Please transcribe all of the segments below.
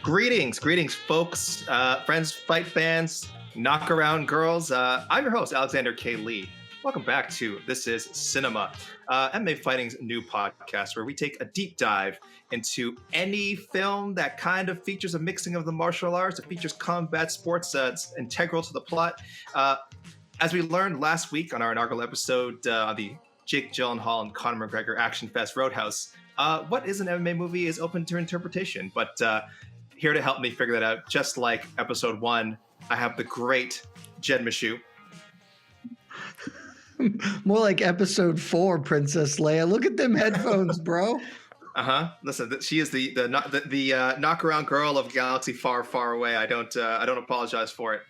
Greetings, folks, friends, fight fans, knock around girls. I'm your host, Alexander K. Lee. Welcome back to This is CineMMA, MMA Fighting's new podcast where we take a deep dive into any film that kind of features a mixing of the martial arts. It features combat sports. It's integral to the plot. As we learned last week on our inaugural episode on the Jake Gyllenhaal and Conor McGregor Action Fest Roadhouse, what is an MMA movie is open to interpretation, but here to help me figure that out, just like episode 1, I have the great Jed Meshew. More like episode 4, Princess Leia. Look at them headphones, bro. Listen, she is the knock around girl of Galaxy Far, Far Away. I don't apologize for it.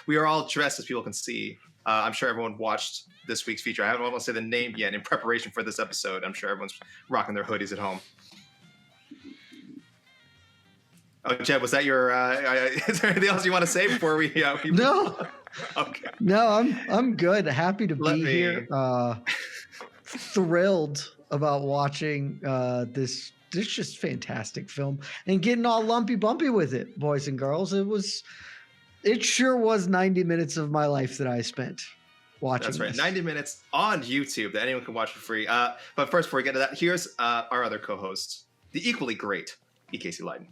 We are all dressed, as people can see. I'm sure everyone watched this week's feature. I haven't want to say the name yet in preparation for this episode. I'm sure everyone's rocking their hoodies at home. Oh, Jed, was that your? Is there anything else you want to say before we? No. Okay. No, I'm good. Happy to be here. Thrilled about watching this just fantastic film and getting all lumpy bumpy with it, boys and girls. It sure was 90 minutes of my life that I spent watching. That's right, this. 90 minutes on YouTube that anyone can watch for free. But first, before we get to that, here's our other co-host, the equally great EKC Leydon.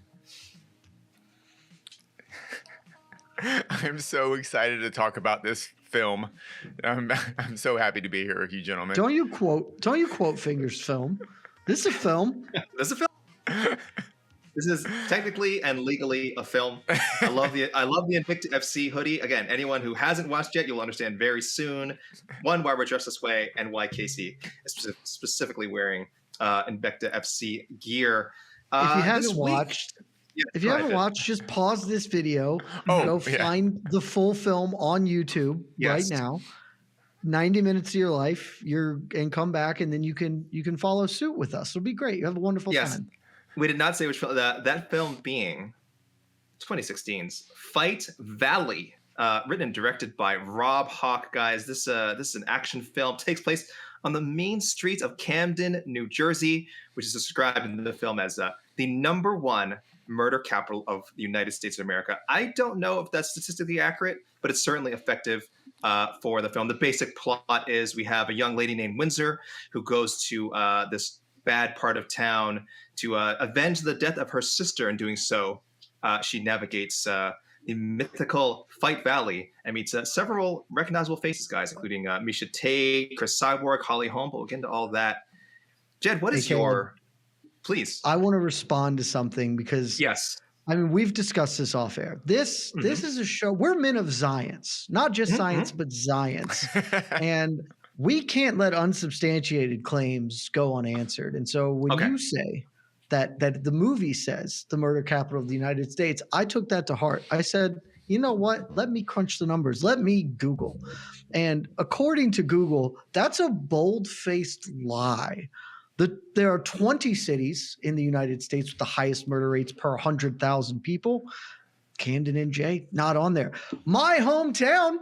I'm so excited to talk about this film. I'm so happy to be here with you, gentlemen. Don't you quote Fingers film? This is a film. This is a film. This is technically and legally a film. I love the Invicta FC hoodie. Again, anyone who hasn't watched yet, you'll understand very soon. One, why we're dressed this way, and why Casey is specifically wearing Invicta FC gear. If you haven't watched. Yeah, if you haven't watched, just pause this video, find the full film on YouTube right now. 90 minutes of your life, and come back, and then you can follow suit with us. It'll be great. You have a wonderful time. We did not say which film. That film being 2016's Fight Valley, written and directed by Rob Hawk. Guys, this is an action film. Takes place on the main streets of Camden, New Jersey, which is described in the film as the #1 murder capital of the United States of America. I don't know if that's statistically accurate, but it's certainly effective for the film. The basic plot is we have a young lady named Windsor who goes to this bad part of town to avenge the death of her sister. In doing so, she navigates the mythical Fight Valley and meets several recognizable faces, guys, including Miesha Tate, Cris Cyborg, Holly Holm. But we'll get into all that. Jed, what is your... Please. I want to respond to something because yes, I mean, we've discussed this off air. This is a show. We're men of science, not just science, but science. And we can't let unsubstantiated claims go unanswered. And so when you say that the movie says the murder capital of the United States, I took that to heart. I said, you know what? Let me crunch the numbers. Let me Google. And according to Google, that's a bold-faced lie. There are 20 cities in the United States with the highest murder rates per 100,000 people. Camden, NJ, not on there. My hometown,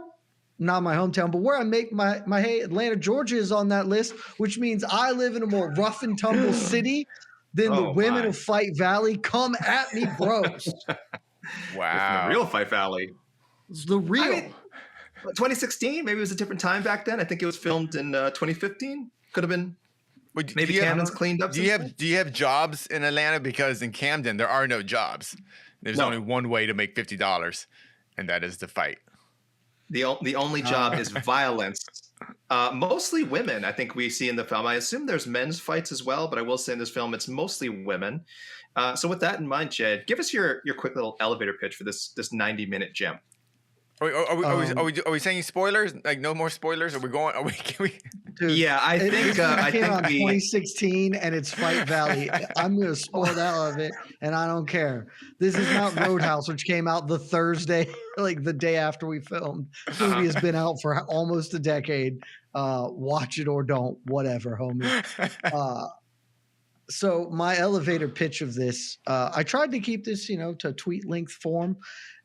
not my hometown, but where I make my hay, Atlanta, Georgia is on that list, which means I live in a more rough and tumble city than the women of Fight Valley. Come at me, bros. Wow. The real Fight Valley. It's the real. I mean, 2016, maybe it was a different time back then. I think it was filmed in 2015. Could have been. Maybe Camden's cleaned up. Do you have jobs in Atlanta? Because in Camden there are no jobs. There's only one way to make $50, and that is to fight. The only job is violence. Mostly women, I think we see in the film. I assume there's men's fights as well, but I will say in this film it's mostly women. So with that in mind, Jed, give us your quick little elevator pitch for this 90-minute gem. Are we saying spoilers? Like no more spoilers? Are we going? Can we? Dude, yeah, I think it came out 2016 and it's Fight Valley. I'm going to spoil that out of it, and I don't care. This is not Roadhouse, which came out the Thursday, like the day after we filmed. This movie has been out for almost a decade. Watch it or don't, whatever, homie. So my elevator pitch of this, I tried to keep this, to tweet length form,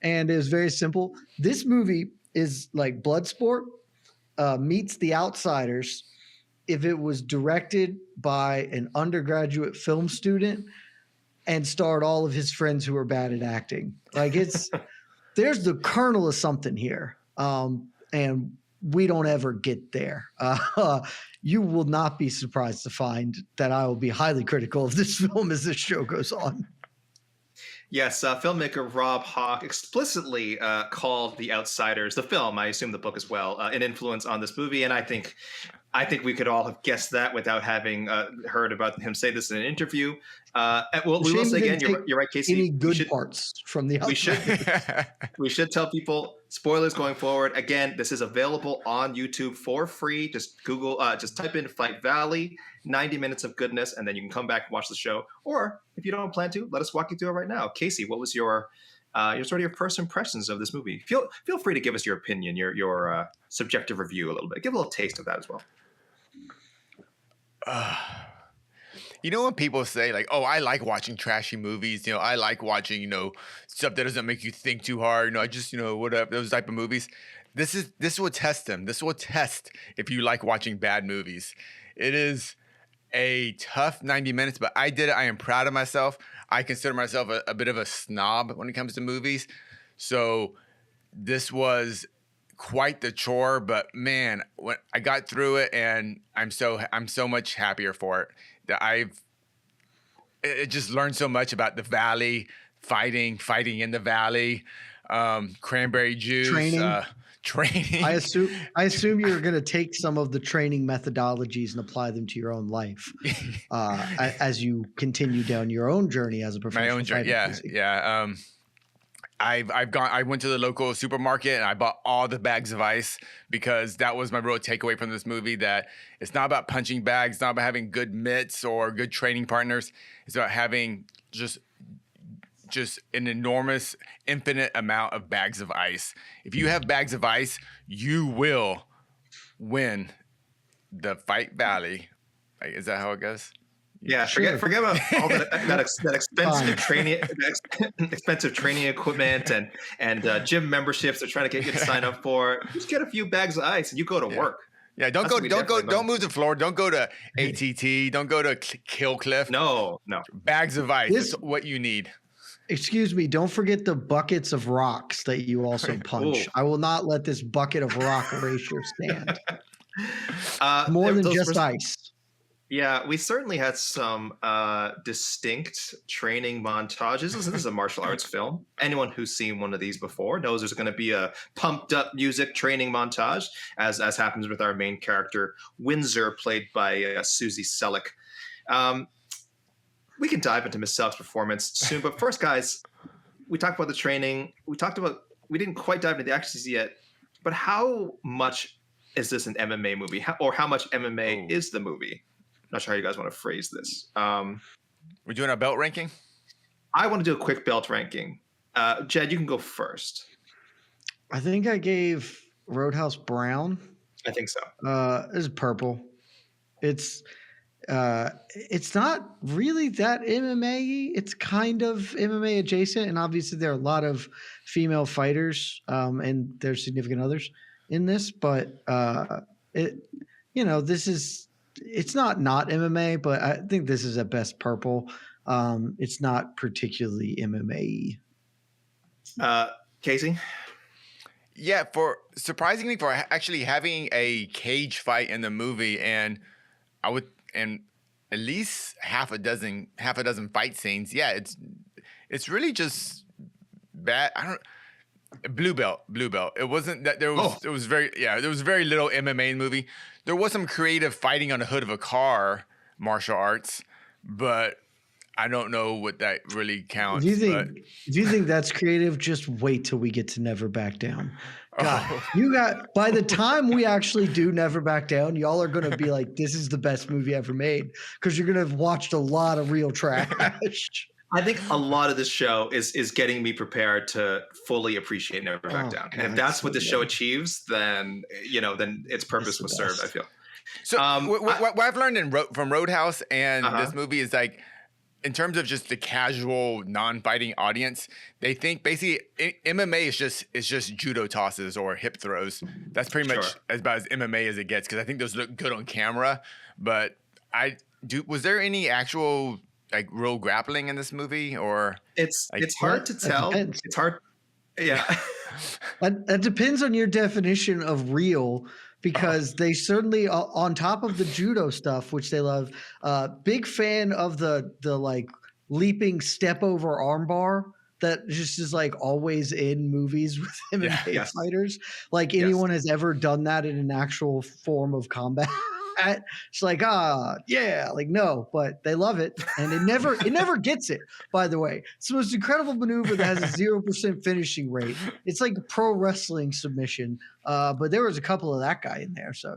and it was very simple. This movie is like Bloodsport meets The Outsiders if it was directed by an undergraduate film student and starred all of his friends who are bad at acting. Like there's the kernel of something here. And we don't ever get there. You will not be surprised to find that I will be highly critical of this film as this show goes on. Yes, filmmaker Rob Hawk explicitly called The Outsiders, the film, I assume the book as well, an influence on this movie. And I think we could all have guessed that without having heard about him say this in an interview. Well, we will say again, you're right, Casey. Any good parts from The Outsiders. We should tell people spoilers going forward. Again, this is available on YouTube for free. Just Google, just type in Fight Valley, 90 minutes of goodness, and then you can come back and watch the show. Or if you don't plan to, let us walk you through it right now. Casey, what was your sort of your first impressions of this movie? Feel free to give us your opinion, your subjective review a little bit. Give a little taste of that as well. You know when people say like, "Oh, I like watching trashy movies. You know, I like watching stuff that doesn't make you think too hard. I just whatever those type of movies." This will test them. This will test if you like watching bad movies. It is a tough 90 minutes, but I did it. I am proud of myself. I consider myself a bit of a snob when it comes to movies, so this was quite the chore, but man, when I got through it, and I'm so much happier for it. That I've just learned so much about the valley, fighting in the valley, cranberry juice, training. I assume you're going to take some of the training methodologies and apply them to your own life as you continue down your own journey as a professional. My own journey, yeah. I went to the local supermarket and I bought all the bags of ice because that was my real takeaway from this movie, that it's not about punching bags, it's not about having good mitts or good training partners. It's about having just an enormous, infinite amount of bags of ice. If you have bags of ice, you will win the Fight Valley. Like, is that how it goes? Yeah, Sure. forget about all that expensive training equipment and gym memberships they're trying to get you to sign up for. Just get a few bags of ice and you go to work. Yeah, don't move to Florida. Don't go to ATT. Don't go to Kill Cliff. No. Bags of ice. That's what you need. Excuse me, don't forget the buckets of rocks that you also punch. Ooh. I will not let this bucket of rock erasure stand. More than just ice. Yeah, we certainly had some distinct training montages. This is a martial arts film. Anyone who's seen one of these before knows there's going to be a pumped up music training montage, as happens with our main character, Windsor, played by Susie Celek. We can dive into Miss Celek's performance soon, but first, guys, we talked about the training. We didn't quite dive into the actions yet, but how much is this an MMA movie? How much MMA is the movie? Not sure how you guys want to phrase this. We're doing a belt ranking? I want to do a quick belt ranking. Jed, you can go first. I think I gave Roadhouse brown. I think so. It's purple. It's not really that MMA. It's kind of MMA adjacent, and obviously there are a lot of female fighters and their significant others in this. But it's not MMA, but I think this is at best purple. It's not particularly MMA. Casey? Yeah, surprisingly for actually having a cage fight in the movie, and at least half a dozen fight scenes. Yeah, it's really just bad. Blue belt. It wasn't that there was. It was there was very little MMA in the movie. There was some creative fighting on the hood of a car, martial arts, but I don't know what that really counts. If you think that's creative, just wait till we get to Never Back Down. God, by the time we actually do Never Back Down, y'all are going to be like, this is the best movie ever made, because you're going to have watched a lot of real trash. I think a lot of this show is getting me prepared to fully appreciate Never Back Down. And if that's what the show achieves, then its purpose was served, I feel. So what I've learned from Roadhouse and this movie is, like, in terms of just the casual non-fighting audience, they think basically MMA is just judo tosses or hip throws. That's pretty much about as MMA as it gets, because I think those look good on camera. But was there any actual like real grappling in this movie, or It's like, it's hard to that tell. depends. It's hard. Yeah. That depends on your definition of real, because they certainly, on top of the judo stuff, which they love, big fan of the like leaping step over armbar that just is like always in movies with MMA Yes. fighters. Like anyone has ever done that in an actual form of combat. It's like, yeah, like no, but they love it, and it never gets it. By the way, it's the most incredible maneuver that has a 0% finishing rate. It's like a pro wrestling submission, but there was a couple of that guy in there, so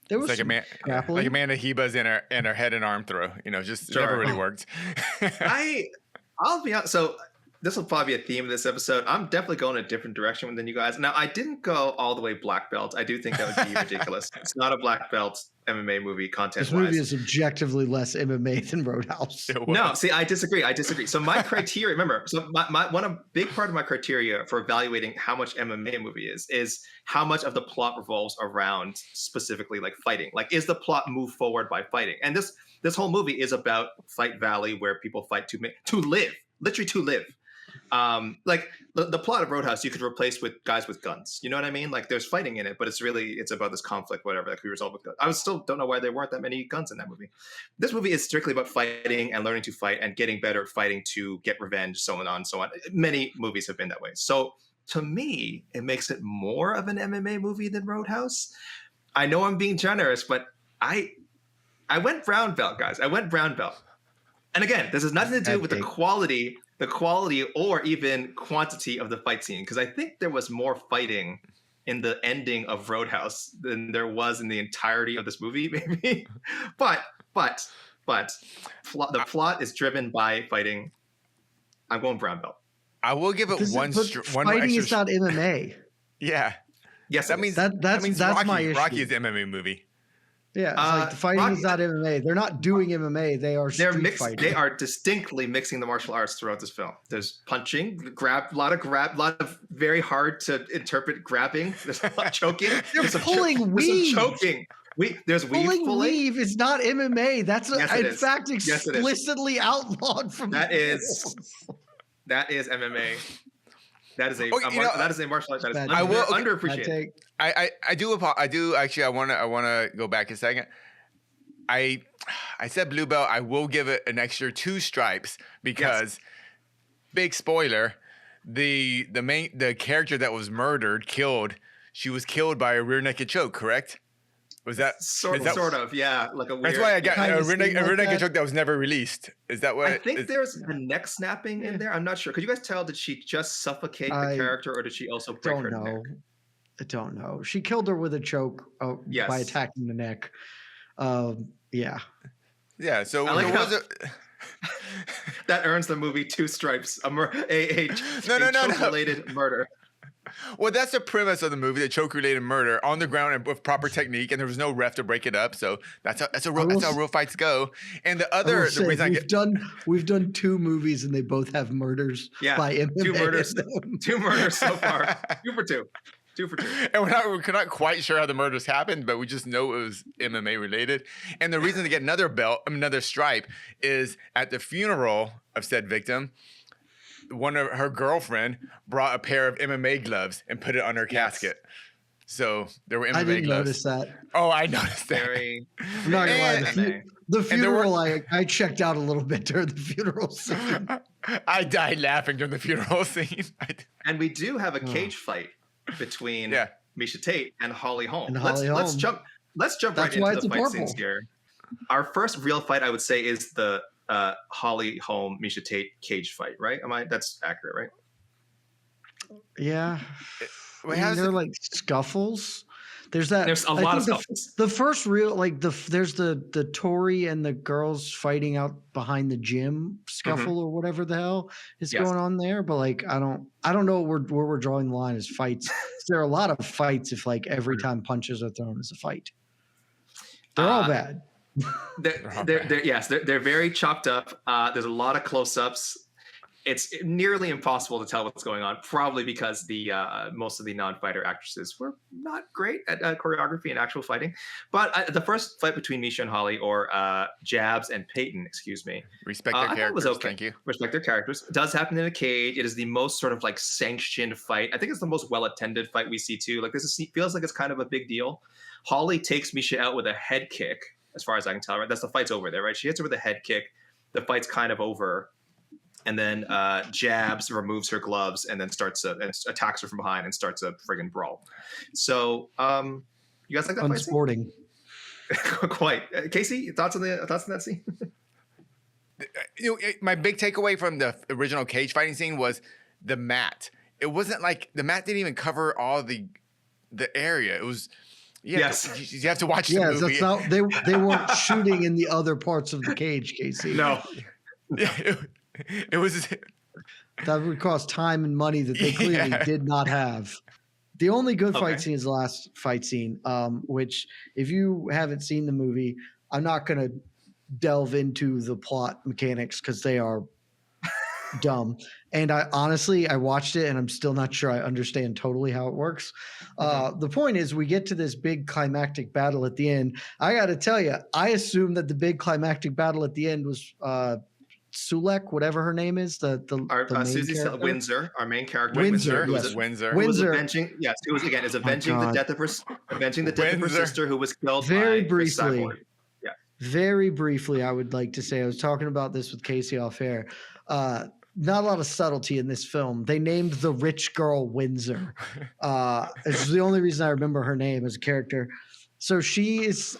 there was it's like grappling. like Amanda Heba's in her head and arm throw. Just Sure. never really worked. I'll be honest. So this will probably be a theme of this episode. I'm definitely going a different direction than you guys. Now, I didn't go all the way black belt. I do think that would be ridiculous. It's not a black belt MMA movie content-wise. This movie is objectively less MMA than Roadhouse. No, see, I disagree. So my criteria, remember, big part of my criteria for evaluating how much MMA a movie is how much of the plot revolves around specifically like fighting. Like, is the plot move forward by fighting? And this whole movie is about Fight Valley, where people fight to live, literally to live. Like the plot of Roadhouse, you could replace with guys with guns. You know what I mean? Like there's fighting in it, but it's about this conflict, whatever, that could be resolved with guns. I still don't know why there weren't that many guns in that movie. This movie is strictly about fighting and learning to fight and getting better at fighting to get revenge, so on and so on. Many movies have been that way. So to me, it makes it more of an MMA movie than Roadhouse. I know I'm being generous, but I went brown belt, guys. I went brown belt. And again, this has nothing to do with the quality or even quantity of the fight scene, because I think there was more fighting in the ending of Roadhouse than there was in the entirety of this movie, maybe. but the plot is driven by fighting. I'm going brown belt. I will give it one fighting extra. is not MMA. Yeah. Yes, that means that's Rocky, my issue. Rocky is an MMA movie. Yeah, it's like the fighting is not MMA. They're not doing MMA. They're fighting. They are distinctly mixing the martial arts throughout this film. There's punching, a lot of very hard to interpret grabbing. There's a lot of choking. They're pulling weave. There's some choking. There's weave pulling. Weave is not MMA. That's in fact Yes, explicitly outlawed from that is MMA. That is a martial art that is underappreciated. I do actually. I want to go back a second. I said blue belt. I will give it an extra 2 stripes because, big spoiler, the character that was killed. She was killed by a rear naked choke. Correct? Was that sort of? Yeah, like a weird. That's why I got a rear naked choke that was never released. Is that what? I think there's a neck snapping in there. I'm not sure. Could you guys tell? Did she just suffocate the character, or did she also break her neck? I don't know. She killed her with a choke by attacking the neck. Yeah. Yeah. So I like that earns the movie 2 stripes. A choke-related murder. Well, that's the premise of the movie: the choke-related murder on the ground and with proper technique, and there was no ref to break it up. So that's how real fights go. And we've done 2 movies, and they both have murders. By MMA. 2 murders. 2 murders so far. 2 for 2. 2 for 2. And we're not quite sure how the murders happened, but we just know it was MMA related. And the reason to get another stripe, is at the funeral of said victim, one of her girlfriend brought a pair of MMA gloves and put it on her casket. So there were MMA gloves. I didn't notice that. Oh, I noticed that. I'm not gonna lie. The funeral, I checked out a little bit during the funeral scene. I died laughing during the funeral scene. And we do have a cage fight between Miesha Tate and Holly Holm. Let's jump right into the fight scenes here. Our first real fight, I would say, is the Holly Holm Miesha Tate cage fight, right? That's accurate, right? Yeah. They're like scuffles. There's a lot of scuffles. The first real there's the Tory and the girls fighting out behind the gym scuffle or whatever the hell is going on there. But I don't know where we're drawing the line as fights. There are a lot of fights if every time punches are thrown is a fight. They're all bad. They're very chopped up. There's a lot of close-ups. it's nearly impossible to tell what's going on, probably because the most of the non-fighter actresses were not great at choreography and actual fighting. But the first fight between Miesha and Holly, or Jabs and Peyton, excuse me, Respect their I thought it characters. was okay. Thank you. Respect their characters. It does happen in a cage. It is the most sort of like sanctioned fight. I think it's the most well-attended fight we see too. Like feels like it's kind of a big deal. Holly takes Miesha out with a head kick, as far as I can tell. Right, that's the fight's over there, right? She hits her with a head kick. The fight's kind of over. And then Jabs removes her gloves and then and attacks her from behind and starts a friggin' brawl. So, you guys like that fight scene? Unsporting. Quite. Casey, thoughts on that scene? My big takeaway from the original cage fighting scene was the mat. It wasn't like the mat didn't even cover all the area. It was. Yes, you have to watch the movie. That's not, they weren't shooting in the other parts of the cage, Casey. No. Yeah, it was. That would cost time and money that they clearly did not have. The only good fight scene is the last fight scene, which if you haven't seen the movie, I'm not going to delve into the plot mechanics because they are dumb. And I watched it and I'm still not sure I understand totally how it works. The point is we get to this big climactic battle at the end. I got to tell you, I assumed that the big climactic battle at the end was Celek, whatever her name is, the Susie Celek, Windsor, our main character. Windsor. Windsor. Who was avenging. Yes, it was again. Is avenging the death of her sister who was killed very by briefly. Cris Cyborg. Yeah. Very briefly, I would like to say I was talking about this with Casey off air. Not a lot of subtlety in this film. They named the rich girl Windsor. It's the only reason I remember her name as a character. So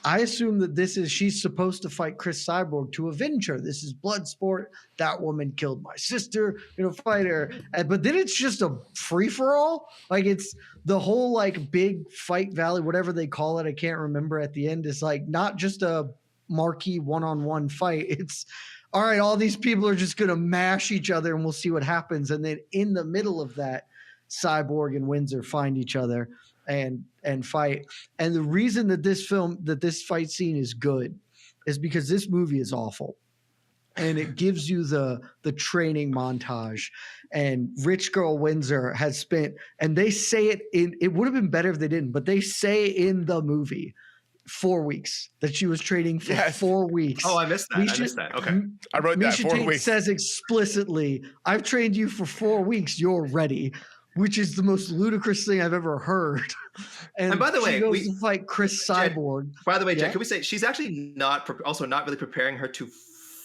I assume that she's supposed to fight Cris Cyborg to avenge her. This is blood sport. That woman killed my sister, fight her. But then it's just a free for all. Like it's the whole like big fight valley, whatever they call it. I can't remember at the end. Is like not just a marquee one-on-one fight. It's all right. All these people are just going to mash each other and we'll see what happens. And then in the middle of that, Cyborg and Windsor find each other and fight. And the reason that this fight scene is good is because this movie is awful. And it gives you the training montage. And rich girl Windsor has spent, and they say it would have been better if they didn't, but they say in the movie 4 weeks that she was training for 4 weeks. Oh, I missed that. Okay. I wrote that. Miesha 4 Tate weeks. says explicitly, I've trained you for 4 weeks. You're ready. Which is the most ludicrous thing I've ever heard. And by the way, she goes to fight Cris Cyborg. By the way, Jed, can we say she's actually not really preparing her to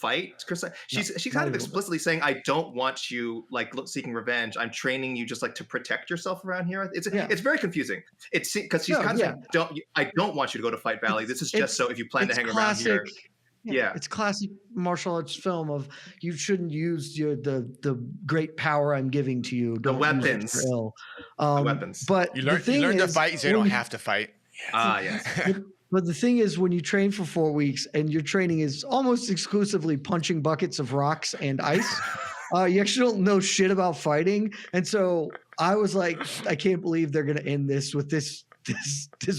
fight Cris? She's kind of explicitly saying, "I don't want you seeking revenge. I'm training you just like to protect yourself around here." It's very confusing. It's because she's kind of saying, I don't want you to go to Fight Valley. This is just so if you plan to hang around here. Yeah, it's classic martial arts film of you shouldn't use the great power I'm giving to you. The weapons. The weapons. But you learn to fight so you don't have to fight. Yes. But the thing is, when you train for 4 weeks and your training is almost exclusively punching buckets of rocks and ice, you actually don't know shit about fighting. And so I was like, I can't believe they're going to end this with this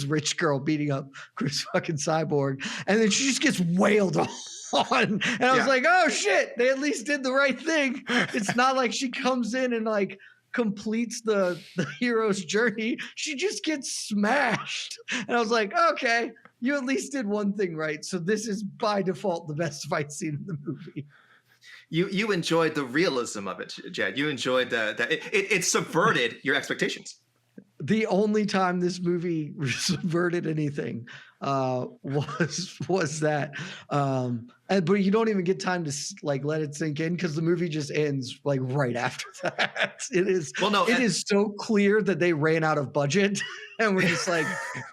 rich girl beating up Cris fucking Cyborg, and then she just gets wailed on. And I was like, oh shit, they at least did the right thing. It's not like she comes in and like completes the hero's journey. She just gets smashed. And I was like, okay, you at least did one thing right. So this is by default the best fight scene in the movie. You enjoyed the realism of it, Jed. You enjoyed it subverted your expectations. The only time this movie subverted anything was that, but you don't even get time to like let it sink in because the movie just ends like right after that. It is so clear that they ran out of budget and we're just like,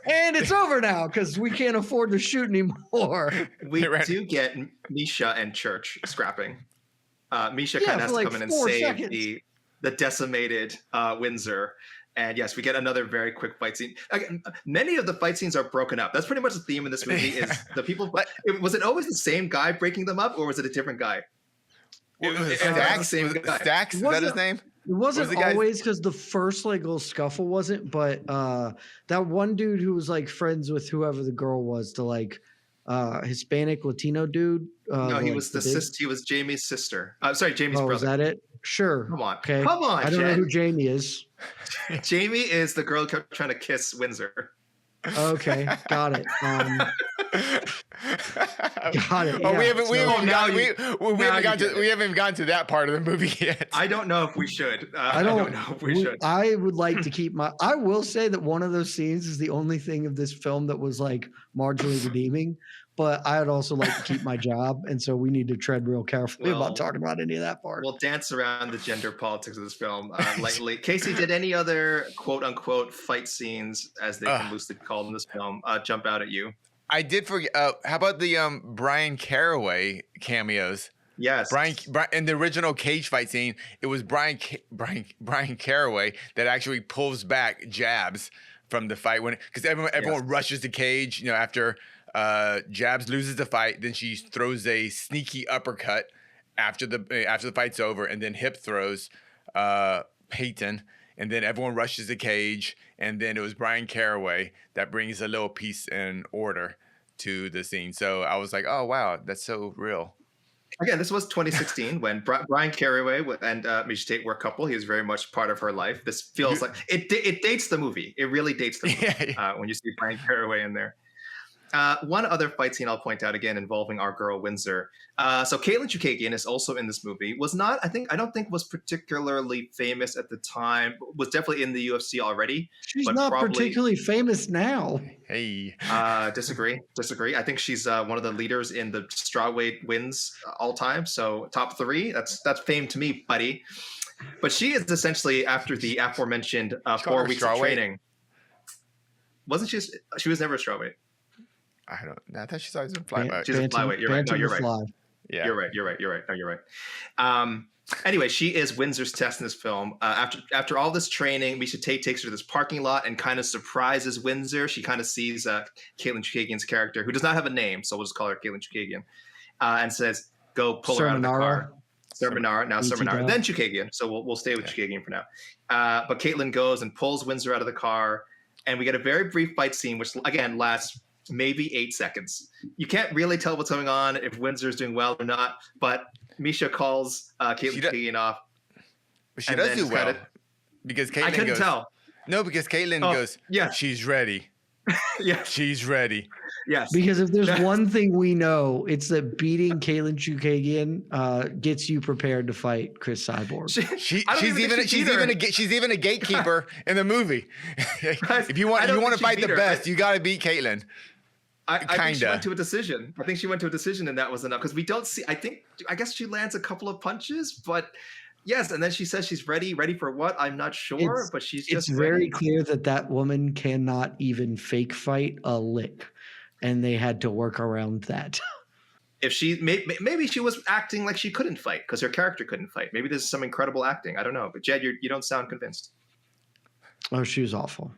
and it's over now because we can't afford to shoot anymore. We do get Miesha and Church scrapping. Miesha kind of has to come in and save the decimated Windsor. And yes, we get another very quick fight scene. Again, many of the fight scenes are broken up. That's pretty much the theme in this movie is the people. Was it always the same guy breaking them up or was it a different guy? Stacks? Is that his name? It wasn't always because the first like little scuffle wasn't, but that one dude who was like friends with whoever the girl was to like Hispanic Latino dude. No, he like was the big- he was Jamie's sister. Sorry, Jamie's Oh, is brother. that it? Sure. Come on. Okay. Come on, I don't know Jed. who Jamie is. Jamie is the girl who kept trying to kiss Windsor. Okay, got it. Got it. Oh, Yeah. we haven't now gotten you to get we haven't gotten to that part of the movie yet. I don't know if we should. I don't know if we should. I would like to keep my. I will say that one of those scenes is the only thing of this film that was like marginally redeeming. But I'd also like to keep my job, and so we need to tread real carefully Well, about talking about any of that part. We'll dance around the gender politics of this film lightly. Casey, did any other quote unquote fight scenes, as they can loosely be called in this film, jump out at you? I did forget. How about the Brian Caraway cameos? Yes, Brian in the original cage fight scene, it was Brian Caraway that actually pulls back jabs from the fight because everyone rushes the cage. After Jabs loses the fight, then she throws a sneaky uppercut after the fight's over, and then hip throws Peyton, and then everyone rushes the cage, and then it was Brian Caraway that brings a little peace and order to the scene. So I was like, oh wow, that's so real. Again, this was 2016 when Brian Caraway and Miesha Tate were a couple. He was very much part of her life. This feels like it dates the movie. It really dates the movie when you see Brian Caraway in there. One other fight scene I'll point out again involving our girl Windsor. So Caitlin Chukagian is also in this movie. I don't think was particularly famous at the time. Was definitely in the UFC already. She's not particularly famous now. Hey. Disagree. I think she's one of the leaders in the strawweight wins all time. So top 3. That's fame to me, buddy. But she is essentially after the aforementioned 4 weeks of training. Wasn't she? She was never a strawweight. I thought she's always been flyweight. She's a flyweight. You're right. No, you're right. Yeah. You're right. No, you're right. Anyway, she is Windsor's test in this film. After all this training, Miesha Tate takes her to this parking lot and kind of surprises Windsor. She kind of sees Caitlin Chukagian's character, who does not have a name, so we'll just call her Caitlin Chukagian, and says, "Go pull her out of the car." Sermonara, now Sermonara, then Chukagian. So we'll stay with Chukagian for now. But Caitlin goes and pulls Windsor out of the car, and we get a very brief fight scene, which again lasts maybe 8 seconds. You can't really tell what's going on if Windsor's doing well or not, but Miesha calls Caitlin Chukagian off. But she does do well. Because Caitlin I couldn't tell. No, because Caitlin goes, yeah. She's ready. Yeah. She's ready. Yes. Because if there's one thing we know, it's that beating Caitlin Chukagian gets you prepared to fight Cris Cyborg. She's even a gatekeeper in the movie. If you want to fight the best, you got to beat Caitlin. I think she went to a decision. I think she went to a decision, and that was enough. Because we don't see. I guess she lands a couple of punches, but yes, and then she says she's ready. Ready for what? I'm not sure, but she's just. It's very clear that woman cannot even fake fight a lick, and they had to work around that. If she maybe she was acting like she couldn't fight because her character couldn't fight. Maybe this is some incredible acting. I don't know. But Jed, you don't sound convinced. Oh, she was awful.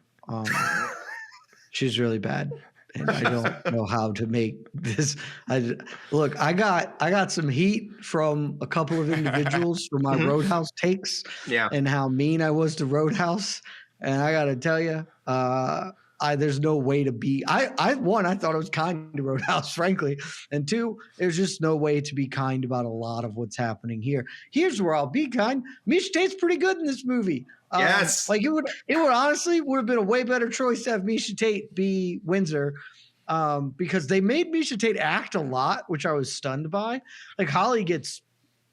She's really bad. And I don't know how to make this. I got some heat from a couple of individuals for my Roadhouse takes, and how mean I was to Roadhouse. And I got to tell you, there's no way to be. I thought I was kind to Roadhouse, frankly, and 2, there's just no way to be kind about a lot of what's happening here. Here's where I'll be kind. Miesha Tate's pretty good in this movie. Yes. Like it would honestly have been a way better choice to have Miesha Tate be Windsor, because they made Miesha Tate act a lot, which I was stunned by. Like Holly gets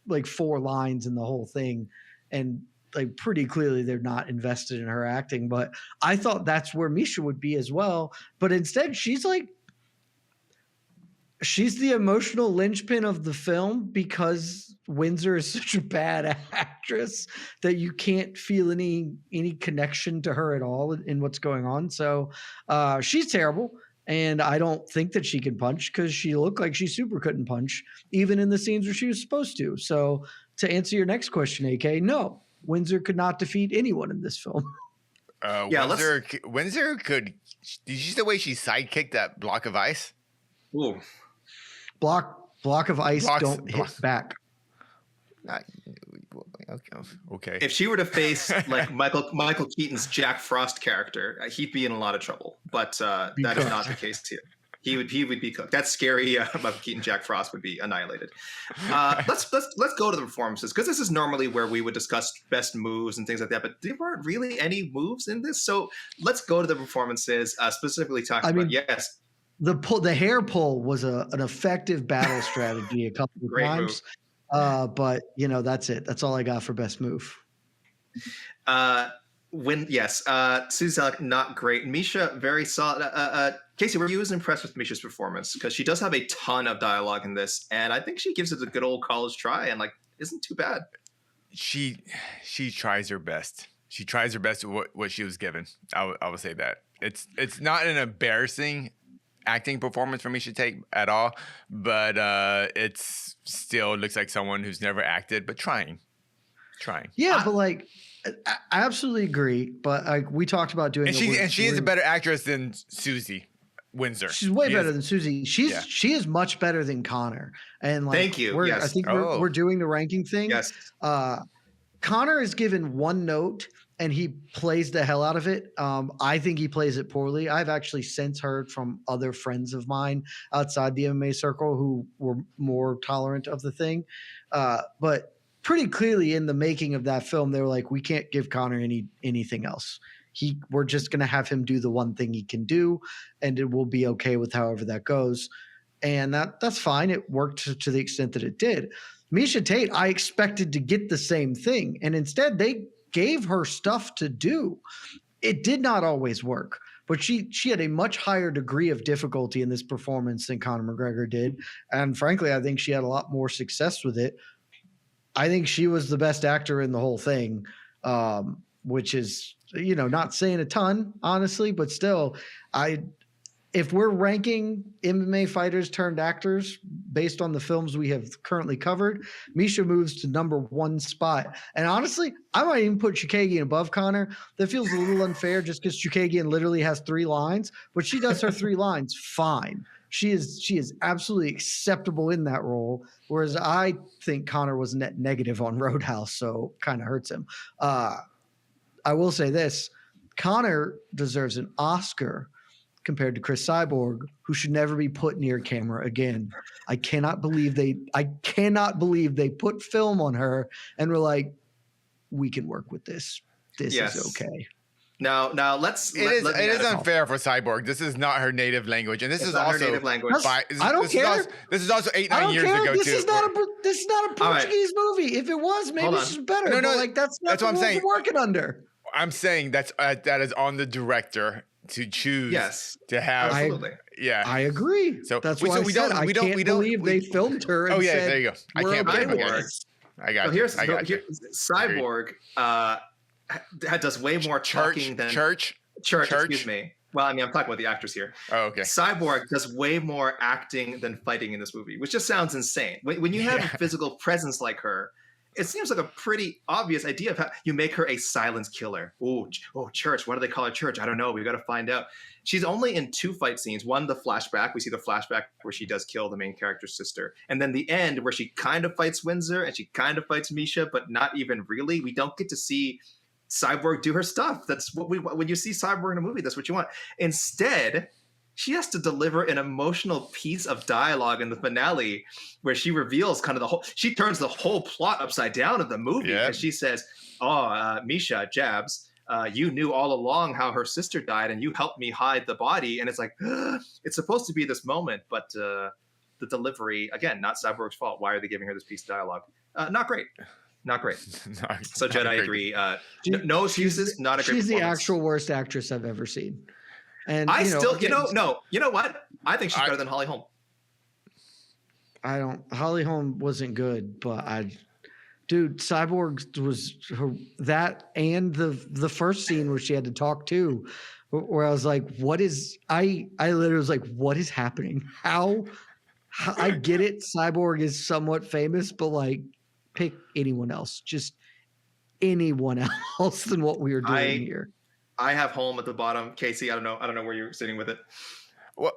like 4 lines in the whole thing, and like pretty clearly they're not invested in her acting, but I thought that's where Miesha would be as well. But instead she's the emotional linchpin of the film because Windsor is such a bad actress that you can't feel any connection to her at all in what's going on. So she's terrible. And I don't think that she can punch because she looked like she super couldn't punch even in the scenes where she was supposed to. So to answer your next question, AK, no, Windsor could not defeat anyone in this film. Windsor could. Did you see the way she sidekicked that block of ice? Ooh. Block of ice don't hit back. Okay. If she were to face like Michael Keaton's Jack Frost character, he'd be in a lot of trouble. But that is not the case here. He would be cooked. That scary Buck Keaton Jack Frost would be annihilated. Let's go to the performances, because this is normally where we would discuss best moves and things like that. But there weren't really any moves in this, so let's go to the performances. Specifically talking about the hair pull was an effective battle strategy a couple of times. But that's it. That's all I got for best move. Susie Celek, not great. Miesha, very solid. Casey, were you as impressed with Miesha's performance? Because she does have a ton of dialogue in this, and I think she gives it a good old college try, and isn't too bad. She tries her best. She tries her best with what she was given. I would say that it's not an embarrassing acting performance for Miesha Tate at all, but it's still looks like someone who's never acted, but trying. Yeah, but I absolutely agree. But we talked about doing, and she is a better actress than Susie Windsor. She's way better than Susie. She is much better than Connor. And thank you. Yes. I think we're doing the ranking thing. Yes. Connor is given one note and he plays the hell out of it. I think he plays it poorly. I've actually since heard from other friends of mine outside the MMA circle who were more tolerant of the thing. But pretty clearly in the making of that film, they were like, we can't give Connor anything else. We're just going to have him do the one thing he can do, and it will be okay with however that goes. And that's fine. It worked to the extent that it did. Miesha Tate, I expected to get the same thing, and instead they gave her stuff to do. It did not always work, but she had a much higher degree of difficulty in this performance than Conor McGregor did. And frankly, I think she had a lot more success with it. I think she was the best actor in the whole thing, which is, not saying a ton, honestly, but still, if we're ranking MMA fighters turned actors based on the films we have currently covered, Miesha moves to number 1 spot. And honestly, I might even put Chukagian above Connor. That feels a little unfair just because Chukagian literally has 3 lines, but she does her 3 lines fine. She is absolutely acceptable in that role, whereas I think Connor was net negative on Roadhouse, so kind of hurts him. I will say this. Connor deserves an Oscar compared to Cris Cyborg, who should never be put near camera again. I cannot believe they put film on her and were like, we can work with this. This is okay. Now It is unfair for Cyborg. This is not her native language, and this is also her native language. I don't care. This is also 8-9 years ago this too. Is not a Portuguese movie. If it was, maybe it's better. No, that's what I'm saying. Working under. I'm saying that is on the director to choose. Yes, to have. Absolutely. I agree. So that's why we don't believe they filmed her. And said, there you go. I can't believe it. I got you. Cyborg does way more talking than Church. Excuse me. Well, I'm talking about the actors here. Oh, okay. Cyborg does way more acting than fighting in this movie, which just sounds insane. When you have a physical presence like her, it seems like a pretty obvious idea of how you make her a silence killer. Oh, Church. Why do they call her Church? I don't know. We've got to find out. She's only in 2 fight scenes. One, the flashback. We see the flashback where she does kill the main character's sister. And then the end where she kind of fights Windsor and she kind of fights Miesha, but not even really. We don't get to see Cyborg do her stuff. That's what when you see Cyborg in a movie, that's what you want. Instead, she has to deliver an emotional piece of dialogue in the finale where she reveals she turns the whole plot upside down of the movie. And she says, Miesha, Jabs, you knew all along how her sister died and you helped me hide the body. And it's like, it's supposed to be this moment, but the delivery, again, not Cyborg's fault. Why are they giving her this piece of dialogue? Not great. Not great. So Jed, I agree. No excuses. Not a great. She's the actual worst actress I've ever seen. And I still, you know what? I think she's better than Holly Holm. Holly Holm wasn't good, but Cyborg was that and the first scene where she had to talk too, where I was like, I literally was like, what is happening? How I get it. Cyborg is somewhat famous, but pick anyone else, just anyone else than what we are doing here. I have Holm at the bottom. Casey, I don't know where you're sitting with it. Well,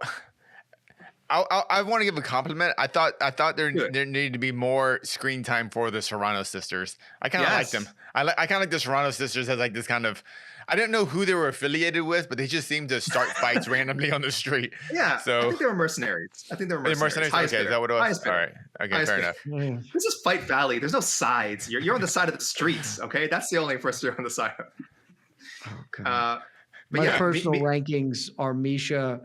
I want to give a compliment. I thought there needed to be more screen time for the Serrano sisters. I kind of like them. I kind of like the Serrano sisters as this kind of I didn't know who they were affiliated with, but they just seemed to start fights randomly on the street. Yeah, So I think they were mercenaries. mercenaries. Highest Okay, is bidder. that what it was? Highest All bidder. right. Okay, Highest fair bidder. enough. Yeah. This is Fight Valley. There's no sides. You're on the side of the streets. Okay, that's the only person you're on the side of. Oh, God. But My yeah, personal rankings are Miesha,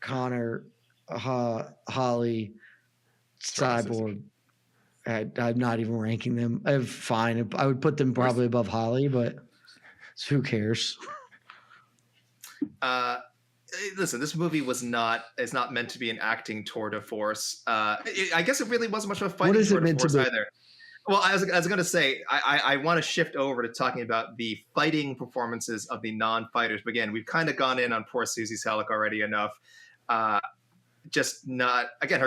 Connor, Holly, Cyborg. I'm not even ranking them. Fine. I would put them probably above Holly, but who cares? Listen, this movie is not meant to be an acting tour de force. I guess it really wasn't much of a fighting tour de force either. Well, I was going to say, I want to shift over to talking about the fighting performances of the non-fighters. But again, we've kind of gone in on poor Susie Celek already enough. Her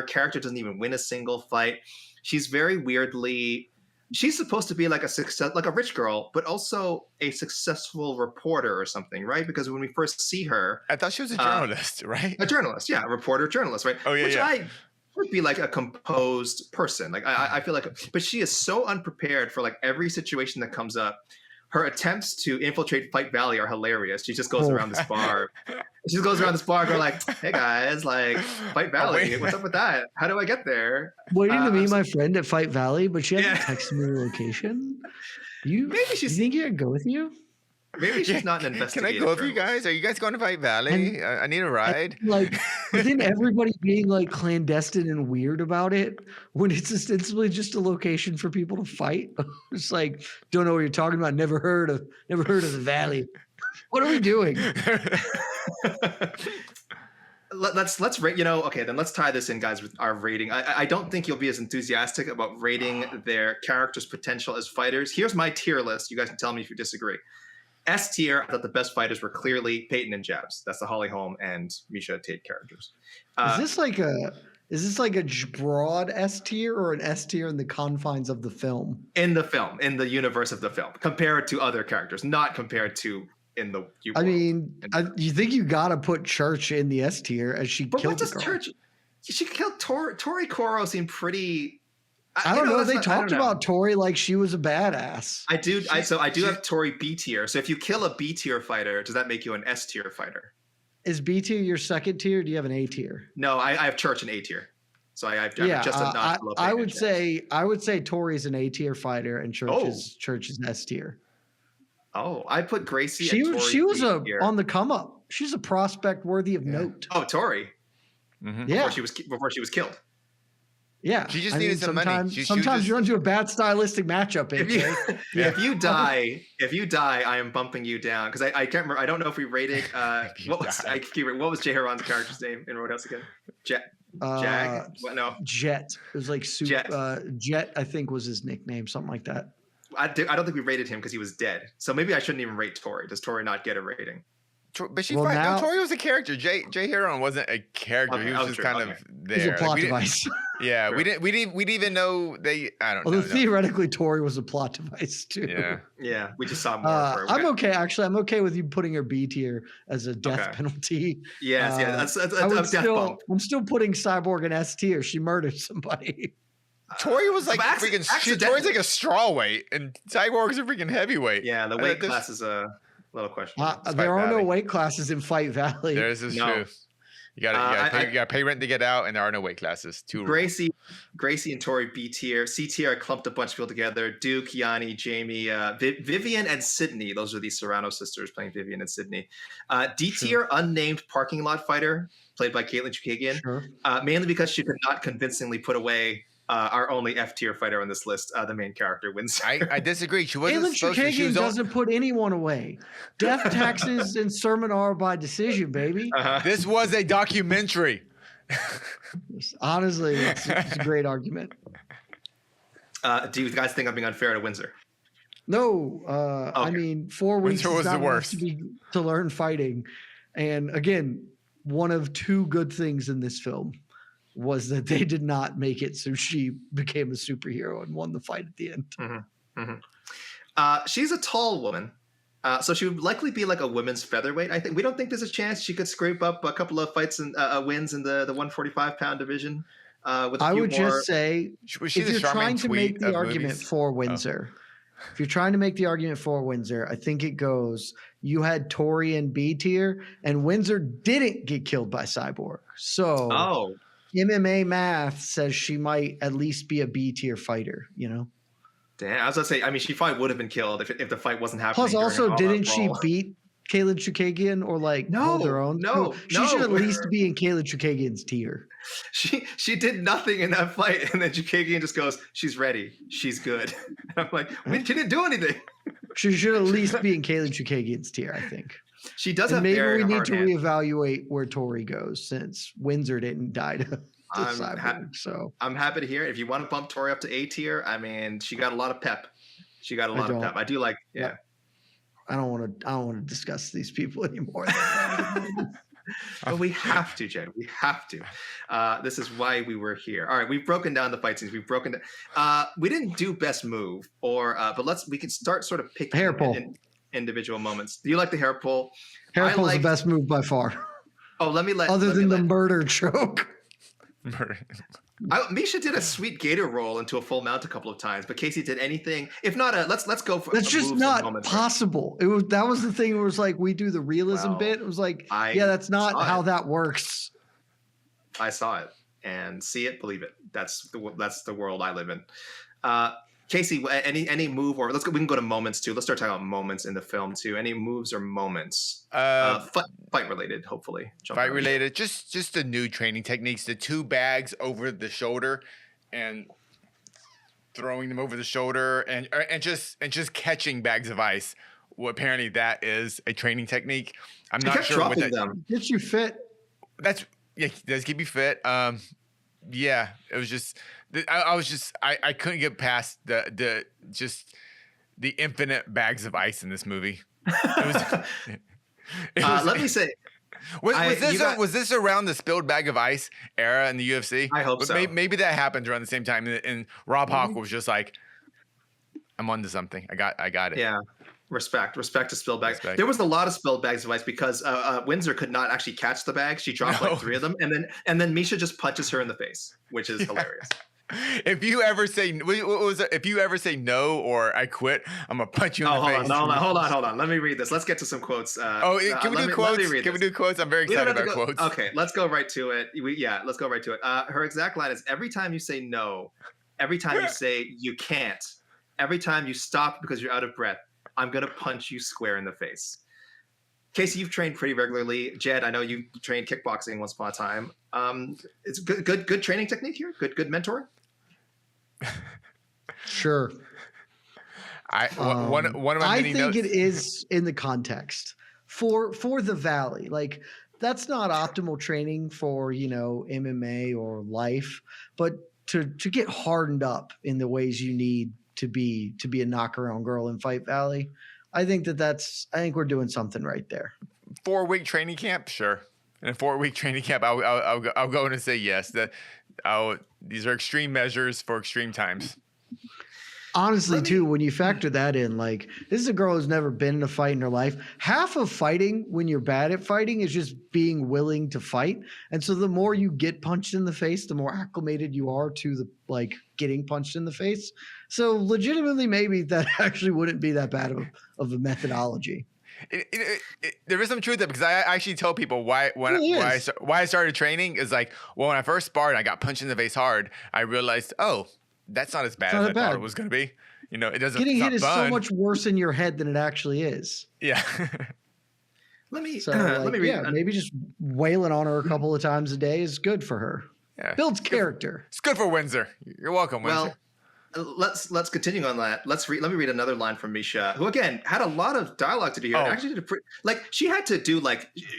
character doesn't even win a single fight. She's very weirdly, she's supposed to be like a rich girl, but also a successful reporter or something, right? Because when we first see her, I thought she was a journalist, right? A journalist, yeah, reporter, journalist, right? Oh, yeah, Which yeah. I would be like a composed person. Like I feel like, but she is so unprepared for like every situation that comes up. Her attempts to infiltrate Fight Valley are hilarious. She just goes around this bar. She just goes around this bar going like, hey guys, like Fight Valley, what's up with that? How do I get there? Waiting to meet my friend at Fight Valley, but she hasn't Yeah. texted me the location. Maybe You think you can go with you? Maybe she's not an Can investigator. I go with you guys? Are you guys going to Fight Valley? I need a ride. Like, but then everybody being like clandestine and weird about it when it's ostensibly just a location for people to fight. It's like, don't know what you're talking about. Never heard of the Valley. What are we doing? Let's rate. Okay, then let's tie this in, guys, with our rating. I don't think you'll be as enthusiastic about rating their characters' potential as fighters. Here's my tier list. You guys can tell me if you disagree. S tier, I thought the best fighters were clearly Peyton and Jabs. That's the Holly Holm and Miesha Tate characters. Is this like a broad S tier or an S tier in the confines of the film? In the film, in the universe of the film, compared to other characters, not compared to in the. I mean, you think you gotta put Church in the S tier as she But killed what does the girl. Church? She killed Tori Coro. Seemed pretty. I don't know. They talked about Tori like she was a badass. I do have Tori B tier. So if you kill a B tier fighter, does that make you an S tier fighter? Is B tier your second tier? Or do you have an A tier? No, I have Church in A tier. So I've just a notch below. I would say Tori's an A tier fighter and Church is an S tier. Oh, I put Gracie. She was tier. on the come up. She's a prospect worthy of note. Oh, Tori. Mm-hmm. Yeah, Before she was killed. Yeah, she just needed some money. Sometimes you run into a bad stylistic matchup. If you die, I am bumping you down because I can't remember. I don't know if we rated. What was Jay Heron's character's name in Roadhouse again? Jag. What? No. Jet. It was like Jet. I think was his nickname, something like that. I don't think we rated him because he was dead. So maybe I shouldn't even rate Tori. Does Tori not get a rating? But she's fine. No, Tori was a character. Jay Heron wasn't a character. Okay, he was just kind of there. He was a plot device. Yeah, we didn't even know they. I don't know. Although theoretically, Tori was a plot device too. Yeah, we just saw more of her. I'm okay. Actually, I'm okay with you putting her B tier as a death penalty. Yes, that's a death bump. I'm still putting Cyborg in S tier. She murdered somebody. Tori was like freaking. Tori's like a straw weight, and Cyborg's a freaking heavyweight. Yeah, the weight class is a little question. There are no weight classes in Fight Valley. This is true. You gotta pay rent to get out, and there are no weight classes. Gracie and Tori B tier. C tier, I clumped a bunch of people together. Duke, Yanni, Jamie, Vivian, and Sydney. Those are the Serrano sisters playing Vivian and Sydney. D tier, unnamed parking lot fighter, played by Caitlin Chukagian. Sure. Mainly because she could not convincingly put away our only F tier fighter on this list, the main character, Windsor. I disagree. She wasn't Caitlin supposed to. Chukagian doesn't put anyone away. Death, taxes, and sermon are by decision, baby. This was a documentary. Honestly, it's a great argument. Do you guys think I'm being unfair to Windsor? No. Okay. I mean, 4 weeks Windsor was is not the worst. enough to learn fighting. And again, one of 2 good things in this film was that they did not make it so she became a superhero and won the fight at the end. Mm-hmm. Mm-hmm. She's a tall woman, so she would likely be like a women's featherweight. I think we don't think there's a chance she could scrape up a couple of fights and wins in the 145-pound division. I would just say, was she if the you're Charmaine trying to Tweet make the of argument movies? for Windsor, if you're trying to make the argument for Windsor, I think it goes, you had Tori in B tier, and Windsor didn't get killed by Cyborg. So MMA math says she might at least be a B tier fighter, you know? Damn, I was gonna say, I mean, she probably would have been killed if the fight wasn't happening. Plus, also, during didn't she beat Kayla Chukagian or hold her own? She should at least be in Kayla Chukagian's tier. She did nothing in that fight, and then Chukagian just goes, "She's ready, she's good." And I'm like, she didn't do anything. She should at least be in Kayla Chukagian's tier, I think. She does and have. Maybe we need to reevaluate where Tori goes since Windsor didn't die to Cyborg. So I'm happy to hear it. If you want to bump Tori up to A tier, I mean, she got a lot of pep. I do like, yeah. I don't want to discuss these people anymore. But we have to, Jed. We have to. This is why we were here. All right, we've broken down the fight scenes. We've broken down. We didn't do best move, but we can start sort of picking hair pull. Individual moments. Do you like the hair pull? Hair pull is the best move by far. Oh, other than the murder choke. Miesha did a sweet gator roll into a full mount a couple of times, but Casey did anything. If not, let's go for. That's just not possible. That was the thing. Where it was like we do the realism bit. It was like, that's not how that works. I saw it, and see it, believe it. That's the world I live in. Casey, any move or let's go. We can go to moments too. Let's start talking about moments in the film too. Any moves or moments? Fight related, hopefully. Fight related. Just the new training techniques. The 2 bags over the shoulder, and throwing them over the shoulder, and just catching bags of ice. Well, apparently that is a training technique. I'm not sure what that gets you fit. It does keep you fit. Yeah, it was just. I couldn't get past the infinite bags of ice in this movie. Let me say, was this around the spilled bag of ice era in the UFC? I hope so. Maybe that happened around the same time, and Rob Hawk was just like, "I'm onto something. I got it." Yeah. Respect to spilled bags. There was a lot of spilled bags of ice because Windsor could not actually catch the bag. She dropped like 3 of them, and then Miesha just punches her in the face, which is hilarious. If you ever say no or I quit, I'm gonna punch you in the face. Hold on. Let me read this. Let's get to some quotes. Can we do quotes? Can we do quotes? I'm very excited about quotes. Okay, let's go right to it. Let's go right to it. Her exact line is: every time you say no, every time you say you can't, every time you stop because you're out of breath, I'm gonna punch you square in the face. Casey, you've trained pretty regularly. Jed, I know you trained kickboxing once upon a time. It's good training technique here. Good mentor. Sure. One of my I many think notes. it is in the context for the Valley. Like that's not optimal training for MMA or life, but to get hardened up in the ways you need to be a knock-around girl in Fight Valley. I think I think we're doing something right there. 4-week training camp, sure. In a 4-week training camp, I'll go in and say yes. These are extreme measures for extreme times. Honestly, too, when you factor that in, like this is a girl who's never been in a fight in her life. Half of fighting, when you're bad at fighting, is just being willing to fight. And so the more you get punched in the face, the more acclimated you are to the getting punched in the face. So legitimately, maybe that actually wouldn't be that bad of a methodology. There is some truth to that because I actually tell people why I started training is like, well, when I first sparred, I got punched in the face hard. I realized, oh, that's not as bad as I thought it was going to be. It doesn't. Getting hit is so much worse in your head than it actually is. Yeah. Let me read. Yeah, maybe just wailing on her a couple of times a day is good for her. Yeah. Builds character. It's good for Windsor. You're welcome, Windsor. Well, let's continue on that. Let me read another line from Miesha, who again had a lot of dialogue to do here. And actually did she had to do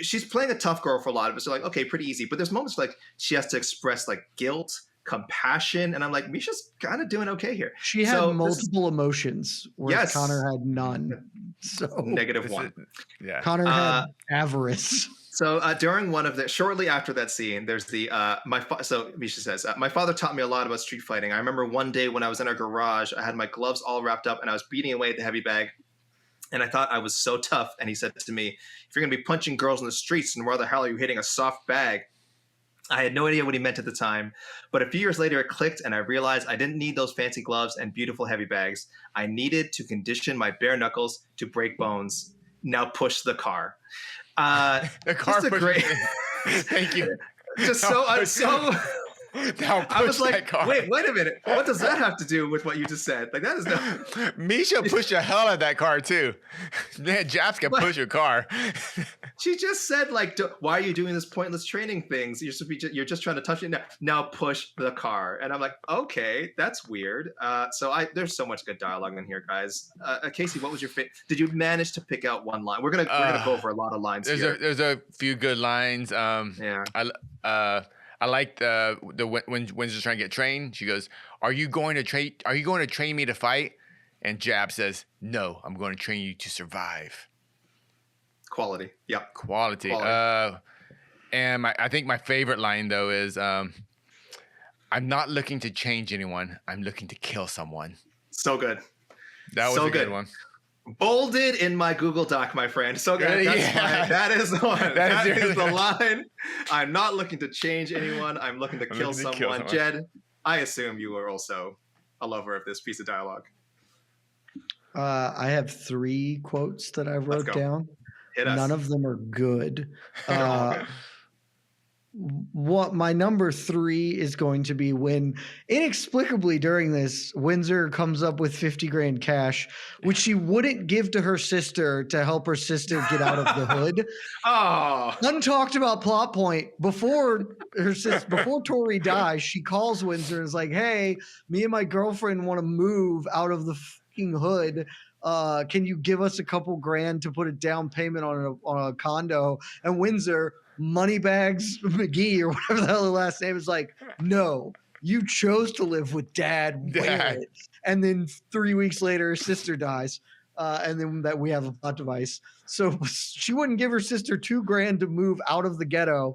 she's playing a tough girl for a lot of it. So okay, pretty easy. But there's moments she has to express guilt, compassion, and I'm like, Misha's kind of doing okay here. She had multiple emotions, whereas Connor had none. So -1. Yeah, Connor had avarice. So during shortly after that scene, there's so Miesha says, my father taught me a lot about street fighting. I remember one day when I was in our garage, I had my gloves all wrapped up and I was beating away at the heavy bag. And I thought I was so tough. And he said to me, if you're going to be punching girls in the streets, then why the hell are you hitting a soft bag? I had no idea what he meant at the time, but a few years later it clicked and I realized I didn't need those fancy gloves and beautiful heavy bags. I needed to condition my bare knuckles to break bones. Now push the car. The car just a great. Thank you. Just Now I was like, car. wait a minute. What does that have to do with what you just said? Like that is no. Miesha pushed the hell out of that car too. Man, Japs can push your car. She just said like, why are you doing this pointless training things? You're just trying to touch it now. Push the car, and I'm like, okay, that's weird. There's so much good dialogue in here, guys. Casey, what was your favorite? Did you manage to pick out one line? We're gonna go over a lot of lines here. There's a few good lines. Yeah. I liked when Windsor's trying to get trained. She goes, "Are you going to train me to fight?" And Jab says, "No, I'm going to train you to survive." Quality. Yeah. Quality. And I think my favorite line though is, "I'm not looking to change anyone. I'm looking to kill someone." So good. That was so a good one. Bolded in my Google Doc, my friend. So good. That is the one. That is the line. I'm not looking to change anyone. I'm looking to kill someone. Jed, I assume you are also a lover of this piece of dialogue. I have 3 quotes that I wrote down. None of them are good. What my number 3 is going to be when inexplicably during this, Windsor comes up with 50 grand cash, which she wouldn't give to her sister to help her sister get out of the hood. Oh, untalked about plot point before Tori dies, she calls Windsor and is like, "Hey, me and my girlfriend want to move out of the fucking hood. Can you give us a couple grand to put a down payment on a condo?" And Windsor, Moneybags McGee or whatever the hell the last name is, like, "No, you chose to live with dad. Wear it." And then 3 weeks later, her sister dies. And then that we have a plot device. So she wouldn't give her sister 2 grand to move out of the ghetto,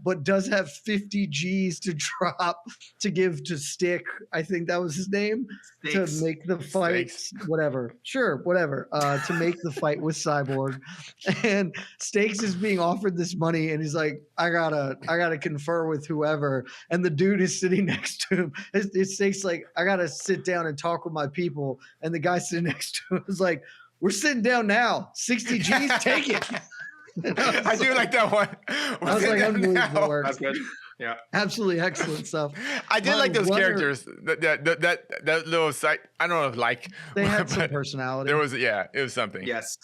but does have 50 G's to drop to give to Stick. I think that was his name. Stakes. To make the fight, whatever. Sure, whatever. To make the fight with Cyborg. And Stakes is being offered this money, and he's like, I gotta confer with whoever. And the dude is sitting next to him. It's Stakes like, I gotta sit down and talk with my people. And the guy sitting next to him is like, "We're sitting down now. 60 G's, take it." I do like that one. I was like, unbelievable work. That's good. Yeah, absolutely excellent stuff. I did like those characters. That little site. I don't know if like they had some personality. There was it was something. Yes.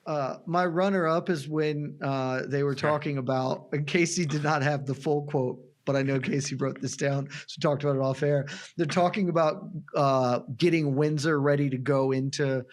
My runner-up is when they were talking about. And Casey did not have the full quote, but I know Casey wrote this down, so we talked about it off air. They're talking about getting Windsor ready to go into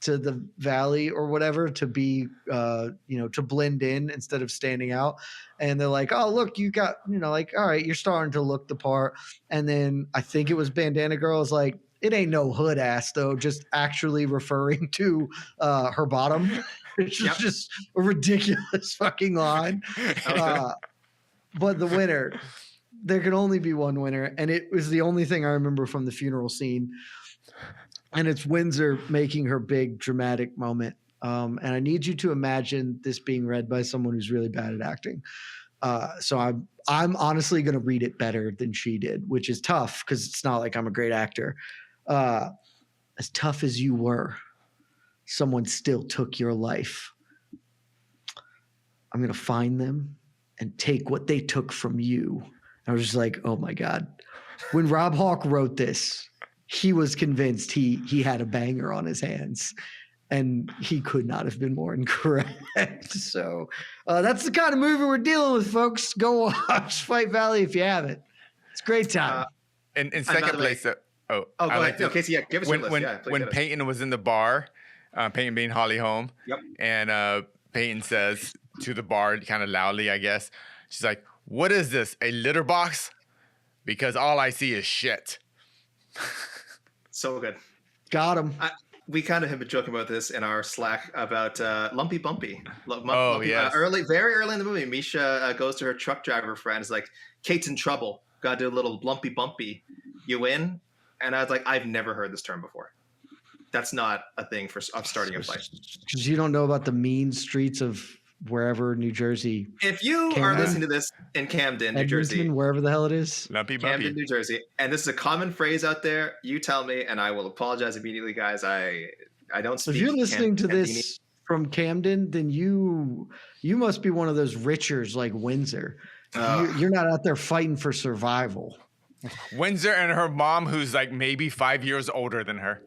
the valley or whatever to be to blend in instead of standing out. And they're like, "Oh, look, you got, like, all right, you're starting to look the part." And then I think it was Bandana Girl is like, "It ain't no hood ass though," just actually referring to her bottom. It's just a ridiculous fucking line. But the winner, there can only be one winner, and it was the only thing I remember from the funeral scene. And it's Windsor making her big dramatic moment. And I need you to imagine this being read by someone who's really bad at acting. So I'm honestly going to read it better than she did, which is tough because it's not like I'm a great actor. As tough as you were, someone still took your life. I'm going to find them and take what they took from you. I was just like, oh my God. When Rob Hawke wrote this, he was convinced he had a banger on his hands, and he could not have been more incorrect. So that's the kind of movie we're dealing with, folks. Go watch Fight Valley if you haven't. It's a great time. In second place, go ahead. Okay, so give us your list. When Peyton was in the bar, Peyton being Holly Holm, and Peyton says to the bar kind of loudly, I guess, she's like, "What is this, a litter box? Because all I see is shit." So good. Got him. We kind of have been joking about this in our Slack about Lumpy Bumpy. Yes. Very early in the movie, Miesha goes to her truck driver friend. Is like, "Kate's in trouble. Got to do a little Lumpy Bumpy. You in?" And I was like, I've never heard this term before. That's not a thing of starting a fight. Because you don't know about the mean streets of wherever, New Jersey. If you are listening to this in Camden, New Jersey, wherever the hell it is, Lumpy Camden, bumpy. New Jersey, and this is a common phrase out there, you tell me, and I will apologize immediately, guys. I don't speak. If you're listening to Candini. this from Camden, then you must be one of those richers like Windsor. You're not out there fighting for survival. Windsor and her mom, who's like maybe 5 years older than her.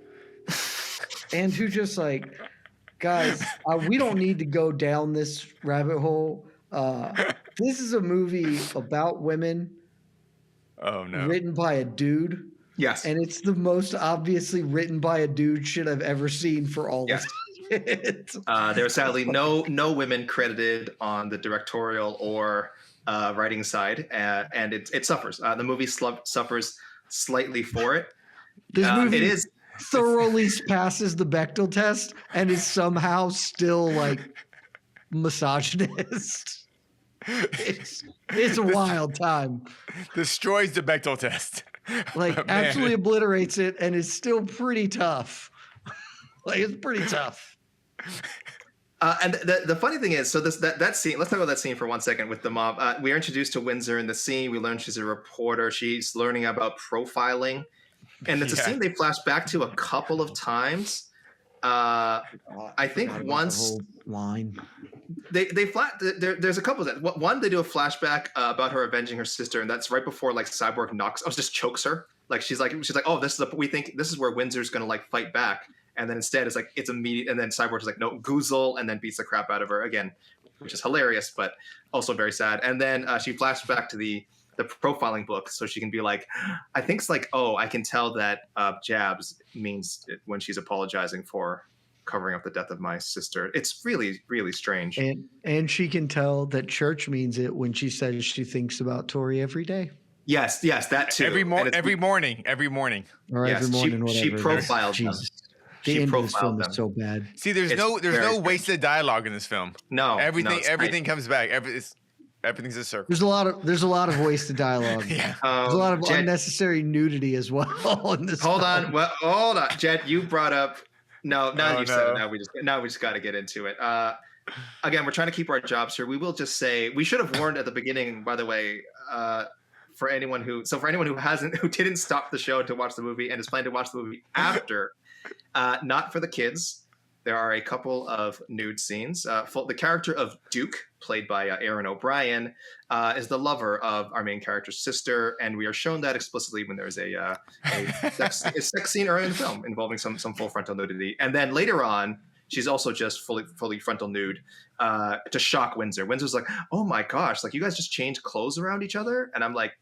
And who just like, guys, we don't need to go down this rabbit hole. This is a movie about women. Oh, no. Written by a dude. Yes. And it's the most obviously written by a dude shit I've ever seen for all Yes. of it. There are sadly no women credited on the directorial or writing side, and it suffers. The movie suffers slightly for it. This movie it is thoroughly passes the Bechdel test and is somehow still like misogynist. It's a wild time. Destroys the Bechdel test. Like absolutely obliterates it and is still pretty tough. Like it's pretty tough. And the funny thing is, so that scene. Let's talk about that scene for 1 second with the mob. We are introduced to Windsor in the scene. We learn she's a reporter. She's learning about profiling, and it's a scene they flash back to a couple of times. I think once the whole line. There's a couple of that. One, they do a flashback about her avenging her sister, and that's right before like Cyborg just chokes her. Like she's like, oh, we think this is where Windsor's gonna like fight back. And then instead it's like it's immediate, and then Cyborg is like, no, goozle, and then beats the crap out of her again, which is hilarious, but also very sad. And then she flashes back to the profiling book, so she can be like, I think it's like, oh, I can tell that jabs means when she's apologizing for covering up the death of my sister. It's really, really strange. And she can tell that church means it when she says she thinks about Tori every day. Yes, that too. Every morning. Or every morning, whatever. She profiled them. Jesus. The end of this film is so bad. See, there's no wasted dialogue in this film. No, everything comes back. Everything's a circle. There's a lot of wasted dialogue. Yeah. There's a lot of unnecessary nudity as well in this. Hold on, Jed. You brought up said it. Now we just got to get into it. Again, we're trying to keep our jobs here. We will just say we should have warned at the beginning. By the way, for anyone who didn't stop the show to watch the movie and is planning to watch the movie after. Not for the kids. There are a couple of nude scenes. The character of Duke, played by Aaron O'Brien, is the lover of our main character's sister, and we are shown that explicitly when there's a sex scene early in the film involving some full frontal nudity. And then later on, she's also just fully frontal nude to shock Windsor. Windsor's like, oh my gosh, like you guys just changed clothes around each other? And I'm like,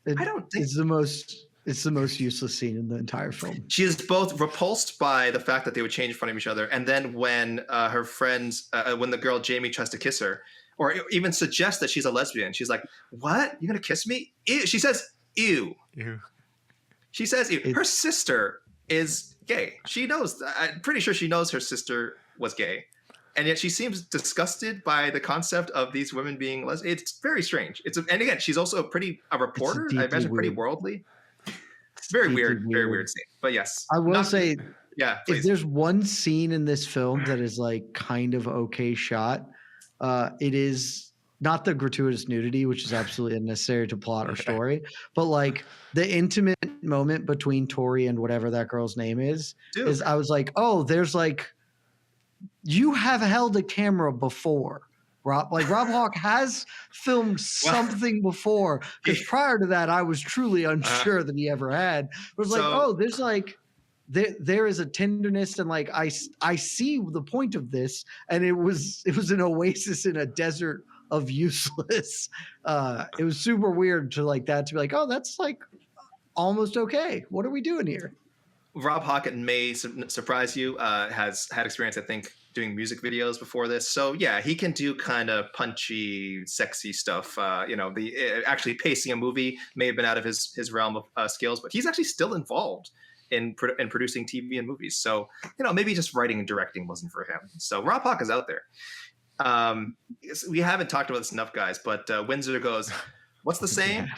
I don't think it's the most useless scene in the entire film. She is both repulsed by the fact that they would change in front of each other, and then when her friends, when the girl Jamie tries to kiss her, or even suggests that she's a lesbian, she's like, "What? You're gonna kiss me?" Ew. She says, "Ew." Ew. She says, "Ew." Her sister is gay. She knows. I'm pretty sure she knows her sister was gay, and yet she seems disgusted by the concept of these women being lesbian. It's very strange. And again, she's also a reporter. I imagine pretty worldly. Very weird scene. But yes. I will say, please. If there's one scene in this film that is like kind of okay shot, it is not the gratuitous nudity, which is absolutely unnecessary to plot or story, but like the intimate moment between Tori and whatever that girl's name is I was like, oh, there's like, you have held a camera before. Rob Hawk has filmed something before, because prior to that, I was truly unsure that he ever had. It was like, oh, there's like, there is a tenderness, and like I see the point of this, and it was an oasis in a desert of useless. It was super weird to like that to be like, oh, that's like almost okay. What are we doing here? Rob Hawk may surprise you. Has had experience, I think, doing music videos before this. So yeah, he can do kind of punchy, sexy stuff. Actually pacing a movie may have been out of his realm of skills, but he's actually still involved in producing TV and movies. So, maybe just writing and directing wasn't for him. So Rob Hawk is out there. We haven't talked about this enough, guys, but Windsor goes, what's the saying?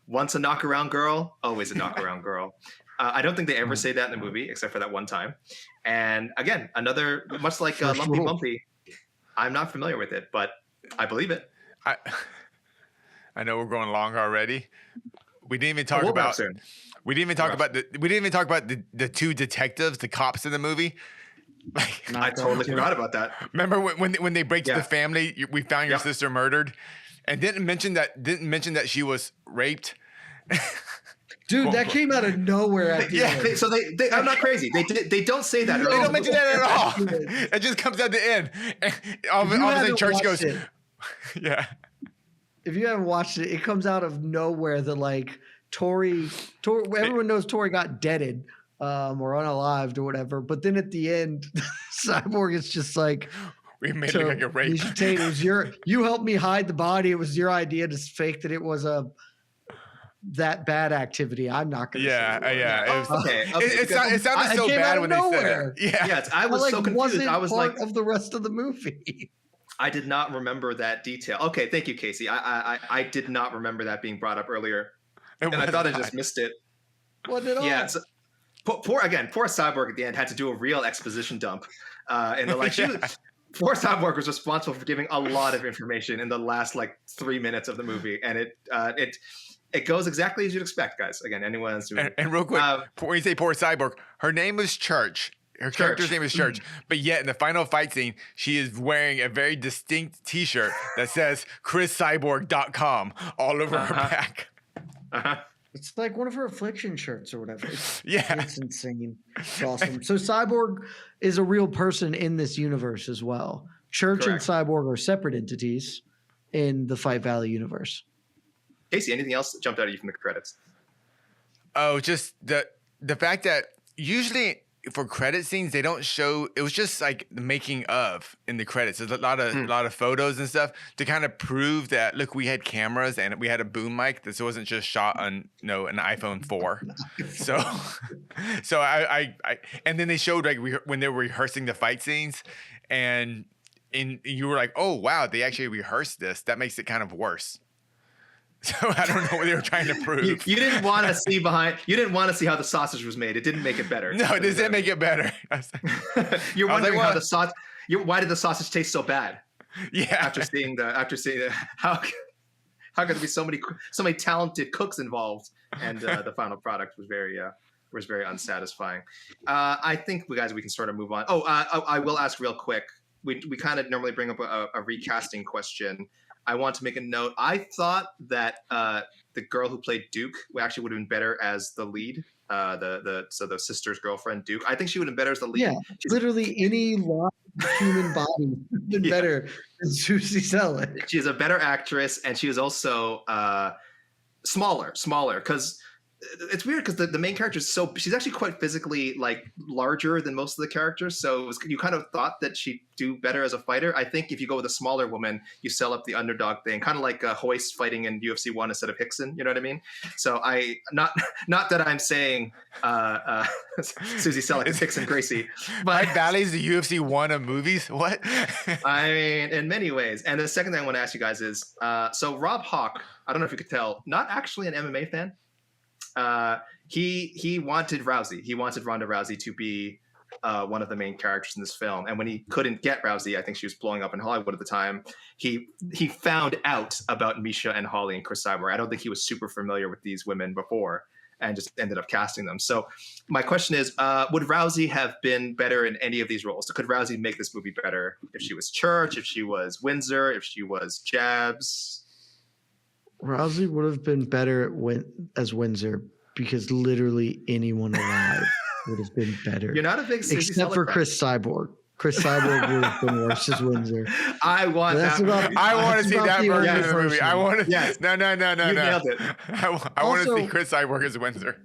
Once a knockaround girl, always a knockaround girl. I don't think they ever say that in the movie, except for that one time. And again, another, much like Lumpy Bumpy. I'm not familiar with it, but I believe it. I know we're going long already. We didn't even talk We'll wrap about. soon. We didn't even talk about the two detectives, the cops in the movie. Like, I totally forgot about that. remember when they break to the family? We found your Yep. sister murdered, and didn't mention that she was raped. Dude, that came out of nowhere at the end. So they I'm not crazy. They don't say that. They don't mention that at all. It just comes at the end. And all of a sudden, Church goes, yeah. If you haven't watched it, it comes out of nowhere that like Tori everyone knows Tori got deaded or unalived or whatever. But then at the end, Cyborg is just like, we made it look like a rape. Miesha Tate, it was you helped me hide the body. It was your idea to fake that it was that bad activity. I'm not going to say it. Yeah. Okay. It sounded so bad when they said it. Yeah. I was so confused. I was part of the rest of the movie. I did not remember that detail. Okay, thank you, Casey. I did not remember that being brought up earlier, and I thought I just missed it. What at all? Yeah. So, poor Cyborg at the end had to do a real exposition dump, and poor Cyborg was responsible for giving a lot of information in the last like 3 minutes of the movie, and it goes exactly as you'd expect, guys. Again, anyone else doing and real quick, when you say poor Cyborg, her name is Church. Her character's name is Church, but yet in the final fight scene, she is wearing a very distinct T-shirt that says CrisCyborg.com all over her back. It's like one of her affliction shirts or whatever. Yeah. It's insane. It's awesome. So Cyborg is a real person in this universe as well. Church and Cyborg are separate entities in the Fight Valley universe. Casey, anything else that jumped out at you from the credits? Oh, just the fact that usually for credit scenes they don't show. It was just like the making of in the credits. There's a lot of photos and stuff to kind of prove that look, we had cameras and we had a boom mic. This wasn't just shot on an iPhone 4. So I and then they showed like when they were rehearsing the fight scenes, and you were like, oh wow, they actually rehearsed this. That makes it kind of worse. So I don't know what they were trying to prove. You didn't want to see You didn't want to see how the sausage was made. It didn't make it better. No, it didn't make it better. You're wondering how the sausage. Why did the sausage taste so bad? Yeah. After seeing how could there be so many talented cooks involved, and the final product was very unsatisfying. I think we can sort of move on. I will ask real quick. We kind of normally bring up a recasting question. I want to make a note. I thought that the girl who played Duke actually would have been better as the lead. The sister's girlfriend, Duke. I think she would have been better as the lead. Yeah, literally any live human body would have been better than Susie Celek. She's a better actress, and she is also smaller. Because it's weird because the main character is she's actually quite physically like larger than most of the characters. So you kind of thought that she'd do better as a fighter. I think if you go with a smaller woman, you sell up the underdog thing, kind of like Hoist fighting in UFC 1 instead of Hickson. You know what I mean? So not that I'm saying Susie Celek is Hickson Gracie, but Valley's the UFC 1 of movies. What? I mean, in many ways. And the second thing I want to ask you guys is, so Rob Hawk, I don't know if you could tell, not actually an MMA fan. He wanted Rousey. He wanted Ronda Rousey to be one of the main characters in this film. And when he couldn't get Rousey, I think she was blowing up in Hollywood at the time. He found out about Miesha and Holly and Cris Cyborg. I don't think he was super familiar with these women before, and just ended up casting them. So my question is, would Rousey have been better in any of these roles? So could Rousey make this movie better if she was Church, if she was Windsor, if she was Jabs? Rousey would have been better as Windsor because literally anyone alive would have been better. You're not a big Susie except for Cris Cyborg. Cris Cyborg would have been worse as Windsor. I want to see that version of the movie. I want to. Yes. No. You nailed it. I want to see Cris Cyborg as Windsor.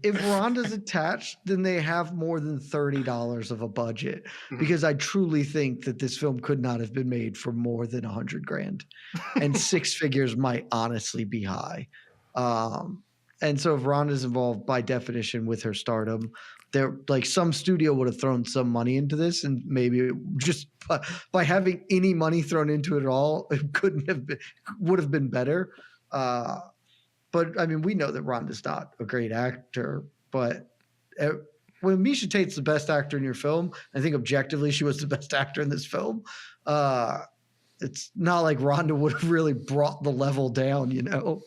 If Ronda's attached, then they have more than $30 of a budget, because I truly think that this film could not have been made for more than $100,000, and 6 figures might honestly be high. And so if Ronda's involved by definition with her stardom, there like some studio would have thrown some money into this, and maybe just by having any money thrown into it at all, it would have been better. But I mean, we know that Ronda's not a great actor, but when Miesha Tate's the best actor in your film, I think objectively she was the best actor in this film. It's not like Ronda would have really brought the level down, you know.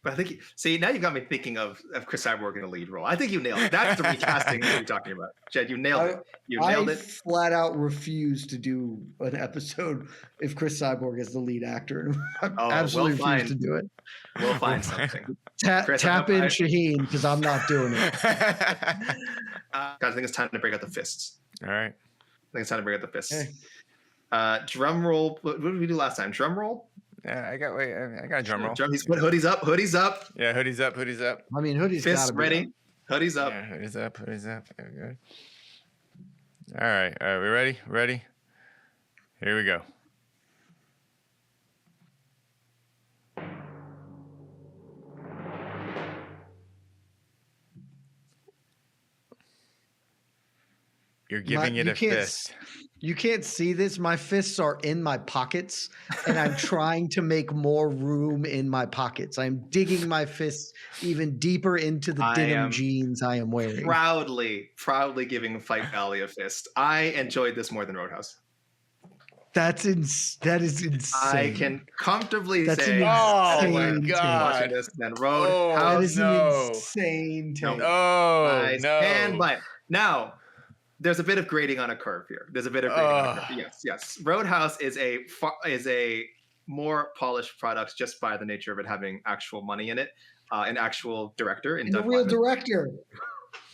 But I think, see, now you've got me thinking of Cris Cyborg in the lead role. I think you nailed it. That's the recasting that you're talking about. Jed, you nailed it. You nailed it. Flat out refuse to do an episode if Cris Cyborg is the lead actor. I absolutely refuse to do it. We'll find something. Chris, tap in Shaheen, because I'm not doing it. I think it's time to break out the fists. All right. I think it's time to break out the fists. Okay. Drum roll. What did we do last time? Drum roll? Yeah, I got a drum roll. He's put hoodies up. Hoodies up. Yeah, hoodies up. Hoodies up. I mean, hoodies fists gotta ready. Be hoodies up. Yeah, hoodies up. Hoodies up. There we go. All right. We ready? Ready? Here we go. You're giving it a fist. You can't see this. My fists are in my pockets, and I'm trying to make more room in my pockets. I'm digging my fists even deeper into the denim jeans I am wearing. Proudly giving Fight Valley a fist. I enjoyed this more than Roadhouse. That is insane. I can comfortably say, oh my God. This than Roadhouse. An insane take. I stand by it. Now, there's a bit of grading on a curve here. There's a bit of grading on a curve. Yes. Roadhouse is a more polished product just by the nature of it having actual money in it, an actual director, and a real director.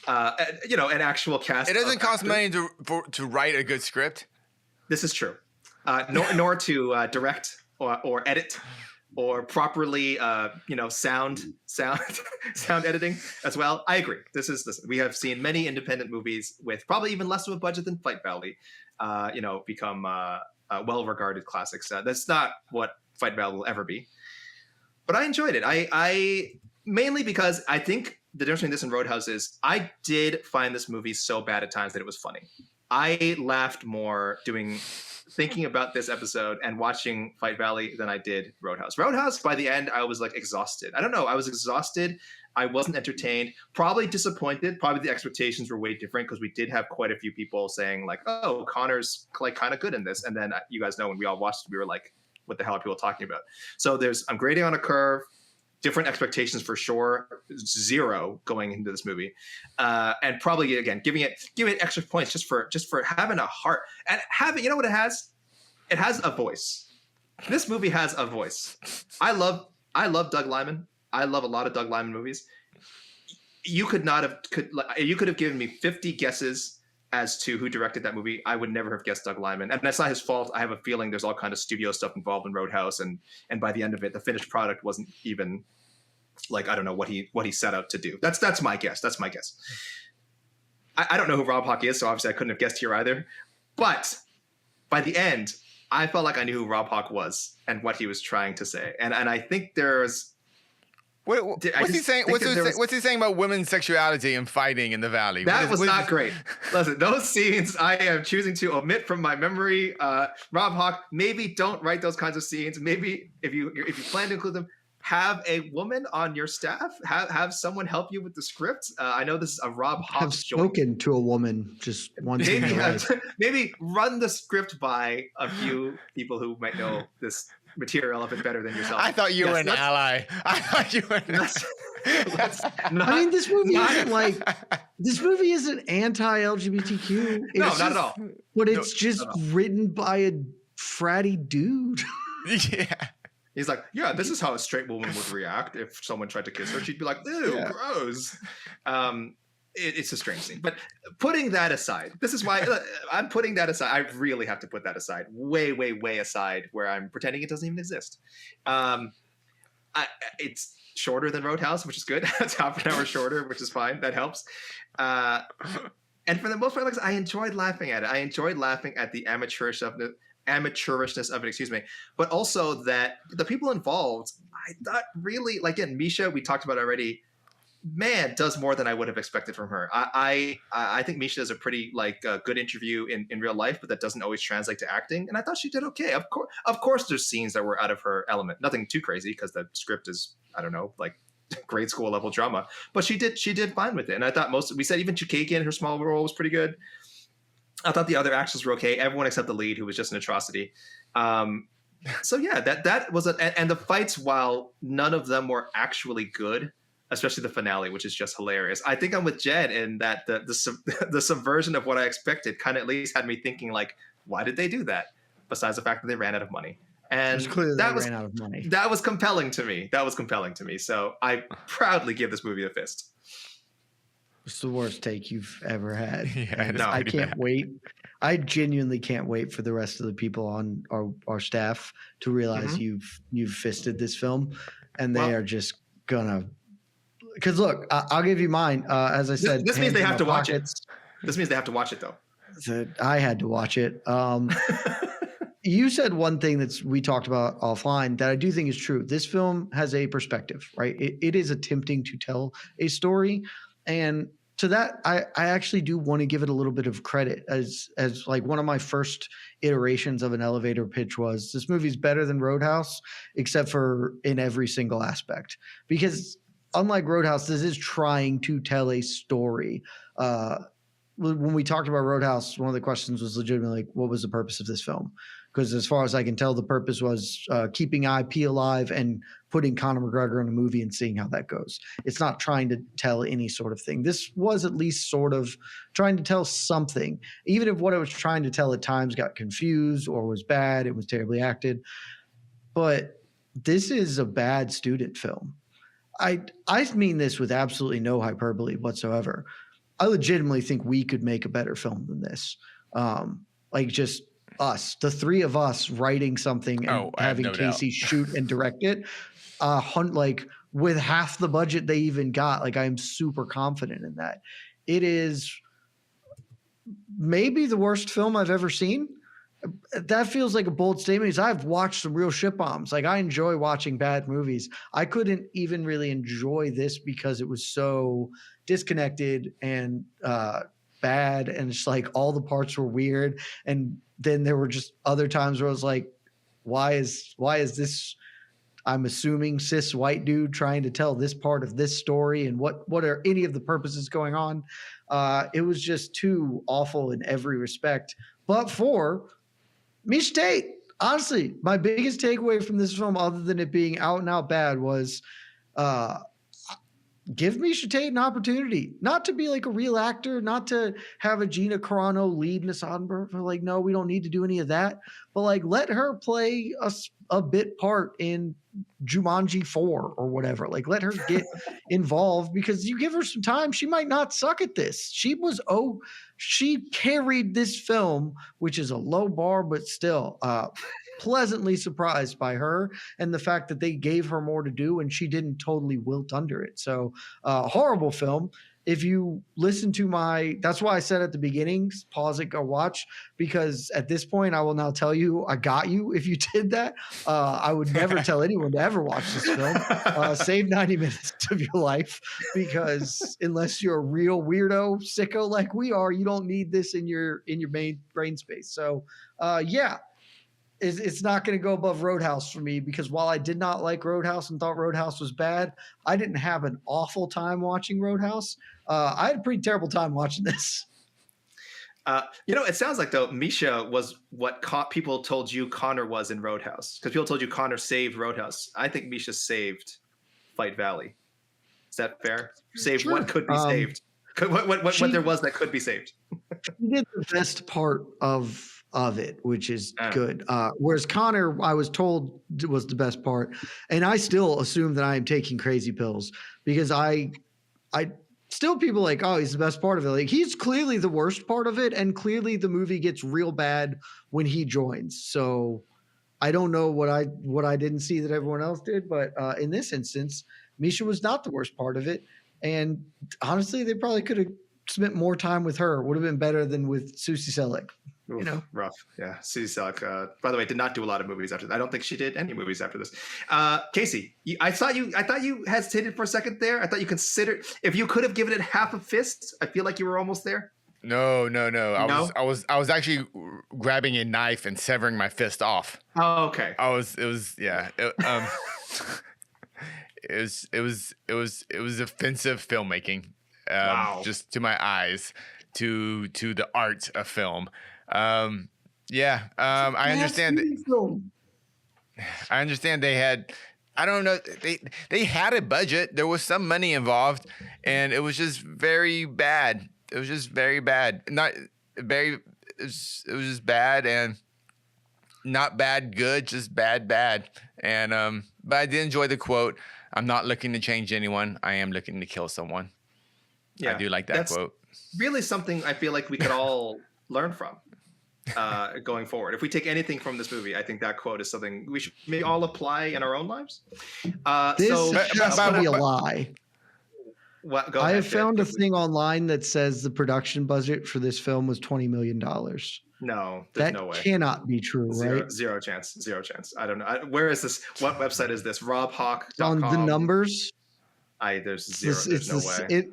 An actual cast. It doesn't cost money to write a good script. This is true. Nor to direct or edit or properly, sound editing as well. I agree. We have seen many independent movies with probably even less of a budget than Fight Valley, become well-regarded classics. That's not what Fight Valley will ever be. But I enjoyed it. I mainly because I think the difference between this and Roadhouse is I did find this movie so bad at times that it was funny. I laughed more thinking about this episode and watching Fight Valley than I did Roadhouse. Roadhouse, by the end, I was like exhausted. I don't know. I was exhausted. I wasn't entertained. Probably disappointed. Probably the expectations were way different because we did have quite a few people saying like, "Oh, Connor's like kind of good in this." And then you guys know when we all watched it, we were like, "What the hell are people talking about?" So I'm grading on a curve. Different expectations for sure. 0 going into this movie, and probably again giving it extra points just for having a heart and having, you know what it has? It has a voice. This movie has a voice. I love Doug Liman. I love a lot of Doug Liman movies. You could have given me 50 guesses as to who directed that movie. I would never have guessed Doug Liman, and that's not his fault. I have a feeling there's all kind of studio stuff involved in Roadhouse, and by the end of it, the finished product wasn't even like, I don't know what he set out to do. That's my guess. That's my guess. I don't know who Rob Hawke is, so obviously I couldn't have guessed here either. But by the end, I felt like I knew who Rob Hawke was and what he was trying to say, and I think there's. What's he saying? What's he saying about women's sexuality and fighting in the Valley? That was not great. Listen, those scenes I am choosing to omit from my memory. Rob Hawke, maybe don't write those kinds of scenes. Maybe if you plan to include them, have a woman on your staff. Have someone help you with the script. I know this is a Rob Hawke. I've spoken to a woman just once. Maybe run the script by a few people who might know this material a bit better than yourself. I thought you were an ally. I thought you were. I mean, this movie isn't like this movie isn't anti-LGBTQ. No, not at all. But it's just written by a fratty dude. Yeah. He's like, yeah, this is how a straight woman would react if someone tried to kiss her. She'd be like, ew, gross. It's a strange scene. But putting that aside, this is why I'm putting that aside. I really have to put that aside, way, way, way aside, where I'm pretending it doesn't even exist. It's shorter than Roadhouse, which is good. It's half an hour shorter, which is fine. That helps. And for the most part, I enjoyed laughing at it. I enjoyed laughing at the amateurishness of it, but also that the people involved, I thought really, like, again, Miesha, we talked about already, man, does more than I would have expected from her. I think Miesha does a pretty good interview in real life, but that doesn't always translate to acting. And I thought she did okay. Of course, there's scenes that were out of her element. Nothing too crazy because the script is, I don't know, like grade school level drama. But she did fine with it. And I thought we said even Chukaki in her small role was pretty good. I thought the other actors were okay. Everyone except the lead, who was just an atrocity. So yeah, that was and the fights, while none of them were actually good, especially the finale, which is just hilarious. I think I'm with Jed in that the subversion of what I expected kind of at least had me thinking like, why did they do that? Besides the fact that they ran out of money, It's and clear that they was ran out of money. that was compelling to me. That was compelling to me. So I proudly give this movie a fist. It's the worst take you've ever had. Yeah, And it's I pretty can't bad. wait. I genuinely can't wait for the rest of the people on our staff to realize you've fisted this film, and they Well- are just gonna. Because look, I'll give you mine. As I said, This means hands they in have my to watch it. pockets. This means they have to watch it though. So I had to watch it. You said one thing we talked about offline that I do think is true. This film has a perspective, right? It is attempting to tell a story, and to that, I actually do want to give it a little bit of credit as like one of my first iterations of an elevator pitch was this movie's better than Roadhouse, except for in every single aspect. Because unlike Roadhouse, this is trying to tell a story. When we talked about Roadhouse, one of the questions was legitimately like, what was the purpose of this film? Because as far as I can tell, the purpose was keeping IP alive and putting Conor McGregor in a movie and seeing how that goes. It's not trying to tell any sort of thing. This was at least sort of trying to tell something, even if what it was trying to tell at times got confused or was bad, it was terribly acted. But this is a bad student film. I mean this with absolutely no hyperbole whatsoever. I legitimately think we could make a better film than this. Like just us, the three of us writing something and having no doubt. Casey shoot and direct it, like with half the budget they even got. Like I'm super confident in that. It is maybe the worst film I've ever seen. That feels like a bold statement because I've watched some real shit bombs. Like I enjoy watching bad movies. I couldn't even really enjoy this because it was so disconnected and bad, and it's like all the parts were weird. And then there were just other times where I was like, why is this, I'm assuming, cis white dude trying to tell this part of this story, and what are any of the purposes going on? It was just too awful in every respect. But for Miesha Tate, honestly, my biggest takeaway from this film, other than it being out and out bad, was give Miesha Tate an opportunity, not to be like a real actor, not to have a Gina Carano lead in a Soderbergh. Like, no, we don't need to do any of that. But like, let her play a bit part in Jumanji 4 or whatever. Like, let her get involved, because you give her some time, she might not suck at this. She carried this film, which is a low bar, but still pleasantly surprised by her and the fact that they gave her more to do and she didn't totally wilt under it. So horrible film. If you listen to that's why I said at the beginning, pause it, go watch, because at this point I will now tell you, I got you if you did that. I would never tell anyone to ever watch this film. Save 90 minutes of your life, because unless you're a real weirdo sicko like we are, you don't need this in your main brain space. So yeah. It's not going to go above Roadhouse for me, because while I did not like Roadhouse and thought Roadhouse was bad, I didn't have an awful time watching Roadhouse. I had a pretty terrible time watching this. It sounds like, though, Miesha was what people told you Conor was in Roadhouse, because people told you Conor saved Roadhouse. I think Miesha saved Fight Valley. Is that fair? Saved Sure. what could be saved. What there was that could be saved. She did the best part of it, which is good. Whereas Conor, I was told, was the best part, and I still assume that I am taking crazy pills, because I still, people like, oh, he's the best part of it. Like, he's clearly the worst part of it, and clearly the movie gets real bad when he joins. So I don't know what I didn't see that everyone else did, but in this instance, Miesha was not the worst part of it, and honestly, they probably could have spent more time with her. Would have been better than with Susie Celek. Oof, rough. Yeah. Susie Celek, by the way, did not do a lot of movies after that. I don't think she did any movies after this. Casey, I thought you hesitated for a second there. I thought you considered, if you could have given it half a fist, I feel like you were almost there. No. I was actually grabbing a knife and severing my fist off. Oh, okay. It was offensive filmmaking. Wow. Just to my eyes. to the art of film. I understand. I understand they had. I don't know. They had a budget. There was some money involved, and it was just very bad. It was just very bad. Not very. It was just bad and not bad good. Just bad. And but I did enjoy the quote. I'm not looking to change anyone. I am looking to kill someone. Yeah, I do like that quote. Really something I feel like we could all learn from going forward. If we take anything from this movie, I think that quote is something we should maybe all apply in our own lives. This should be a lie. I have found a thing online that says the production budget for this film was $20 million. No, there's no way. That cannot be true, right? Zero chance. I don't know. Where is this? What website is this? RobHawk.com. On the numbers. There's zero. There's no way.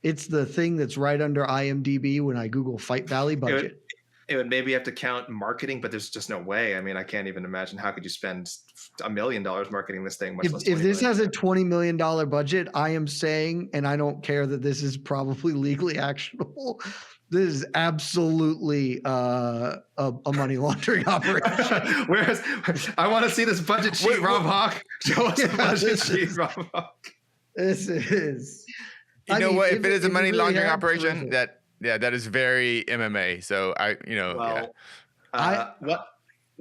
It's the thing that's right under IMDb when I Google Fight Valley budget. It would maybe have to count marketing, but there's just no way. I mean, I can't even imagine how could you spend $1 million marketing this thing. Much less if this has a $20 million budget, I am saying, and I don't care that this is probably legally actionable. This is absolutely a money laundering operation. Whereas I want to see this budget sheet, Rob Hawk. Show us the budget sheet, Rob Hawk. This is. You know what? If it is a money laundering operation, that is very MMA. So what?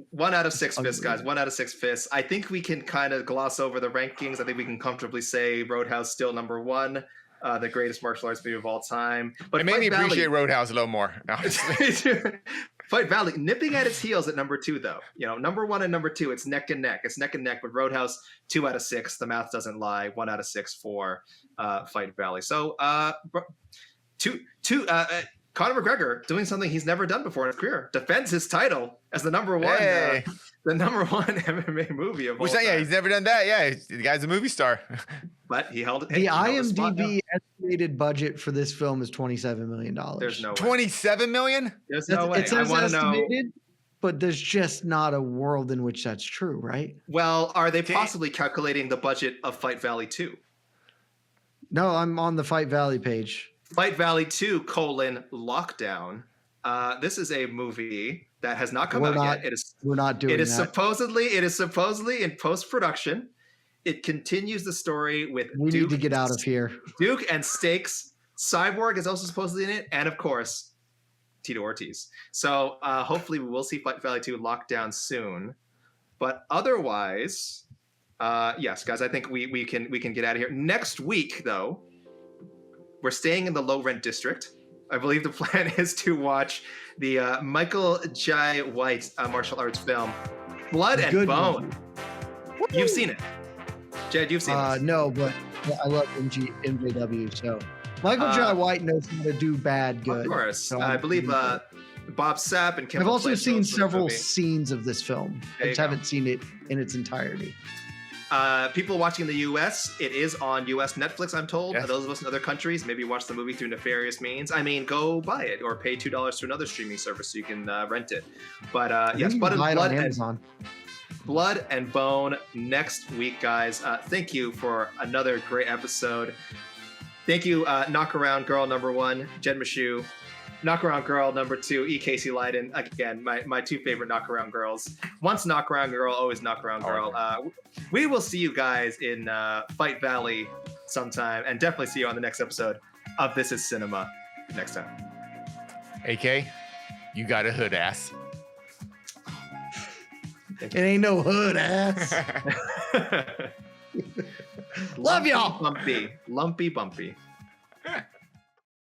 1 out of 6 fists, guys. 1 out of 6 fists. I think we can kind of gloss over the rankings. I think we can comfortably say Roadhouse still number 1. The greatest martial arts movie of all time. But it made me appreciate Roadhouse a little more. Fight Valley nipping at its heels at number 2, though. You know, number 1 and number 2, it's neck and neck. It's neck and neck with Roadhouse. 2 out of 6. The math doesn't lie. 1 out of 6 for Fight Valley. So, Conor McGregor doing something he's never done before in his career. Defends his title as the number 1. The number 1 MMA movie of all time. Yeah, he's never done that. Yeah, the guy's a movie star. But he held it. The IMDb estimated budget for this film is $27 million. There's no way. $27 million? There's no way. It says estimated, but there's just not a world in which that's true, right? Well, are they possibly calculating the budget of Fight Valley 2? No, I'm on the Fight Valley page. Fight Valley 2, Lockdown. This is a movie that has not come out yet. We're not doing that. It is supposedly in post-production. It continues the story with We need to get out of here. Duke and Stakes. Cyborg is also supposedly in it. And, of course, Tito Ortiz. So hopefully we will see Fight Valley 2 Lockdown soon. But otherwise, yes, guys, I think we can get out of here. Next week, though, we're staying in the low-rent district. I believe the plan is to watch the Michael Jai White martial arts film, Blood and Bone. You've seen it. Jed, you've seen it. No, but I love MJW. So Michael Jai White knows how to do bad good. Of course. So I believe Bob Sapp and Kim. I've also seen several scenes of this film. I just haven't seen it in its entirety. People watching in the U.S., it is on U.S. Netflix, I'm told. Yes. Those of us in other countries, maybe watch the movie through nefarious means. I mean, go buy it or pay $2 to another streaming service so you can rent it. But yes, Blood and Bone next week, guys. Thank you for another great episode. Thank you, Knockaround Girl number 1, Jed Meshew. Knockaround Girl number 2, E. Casey Leydon. Again, my 2 favorite Knockaround Girls. Once Knockaround Girl, always Knockaround Girl. We will see you guys in Fight Valley sometime, and definitely see you on the next episode of This Is Cinema next time. AK, you got a hood ass. It ain't no hood ass. Love y'all. Lumpy, bumpy.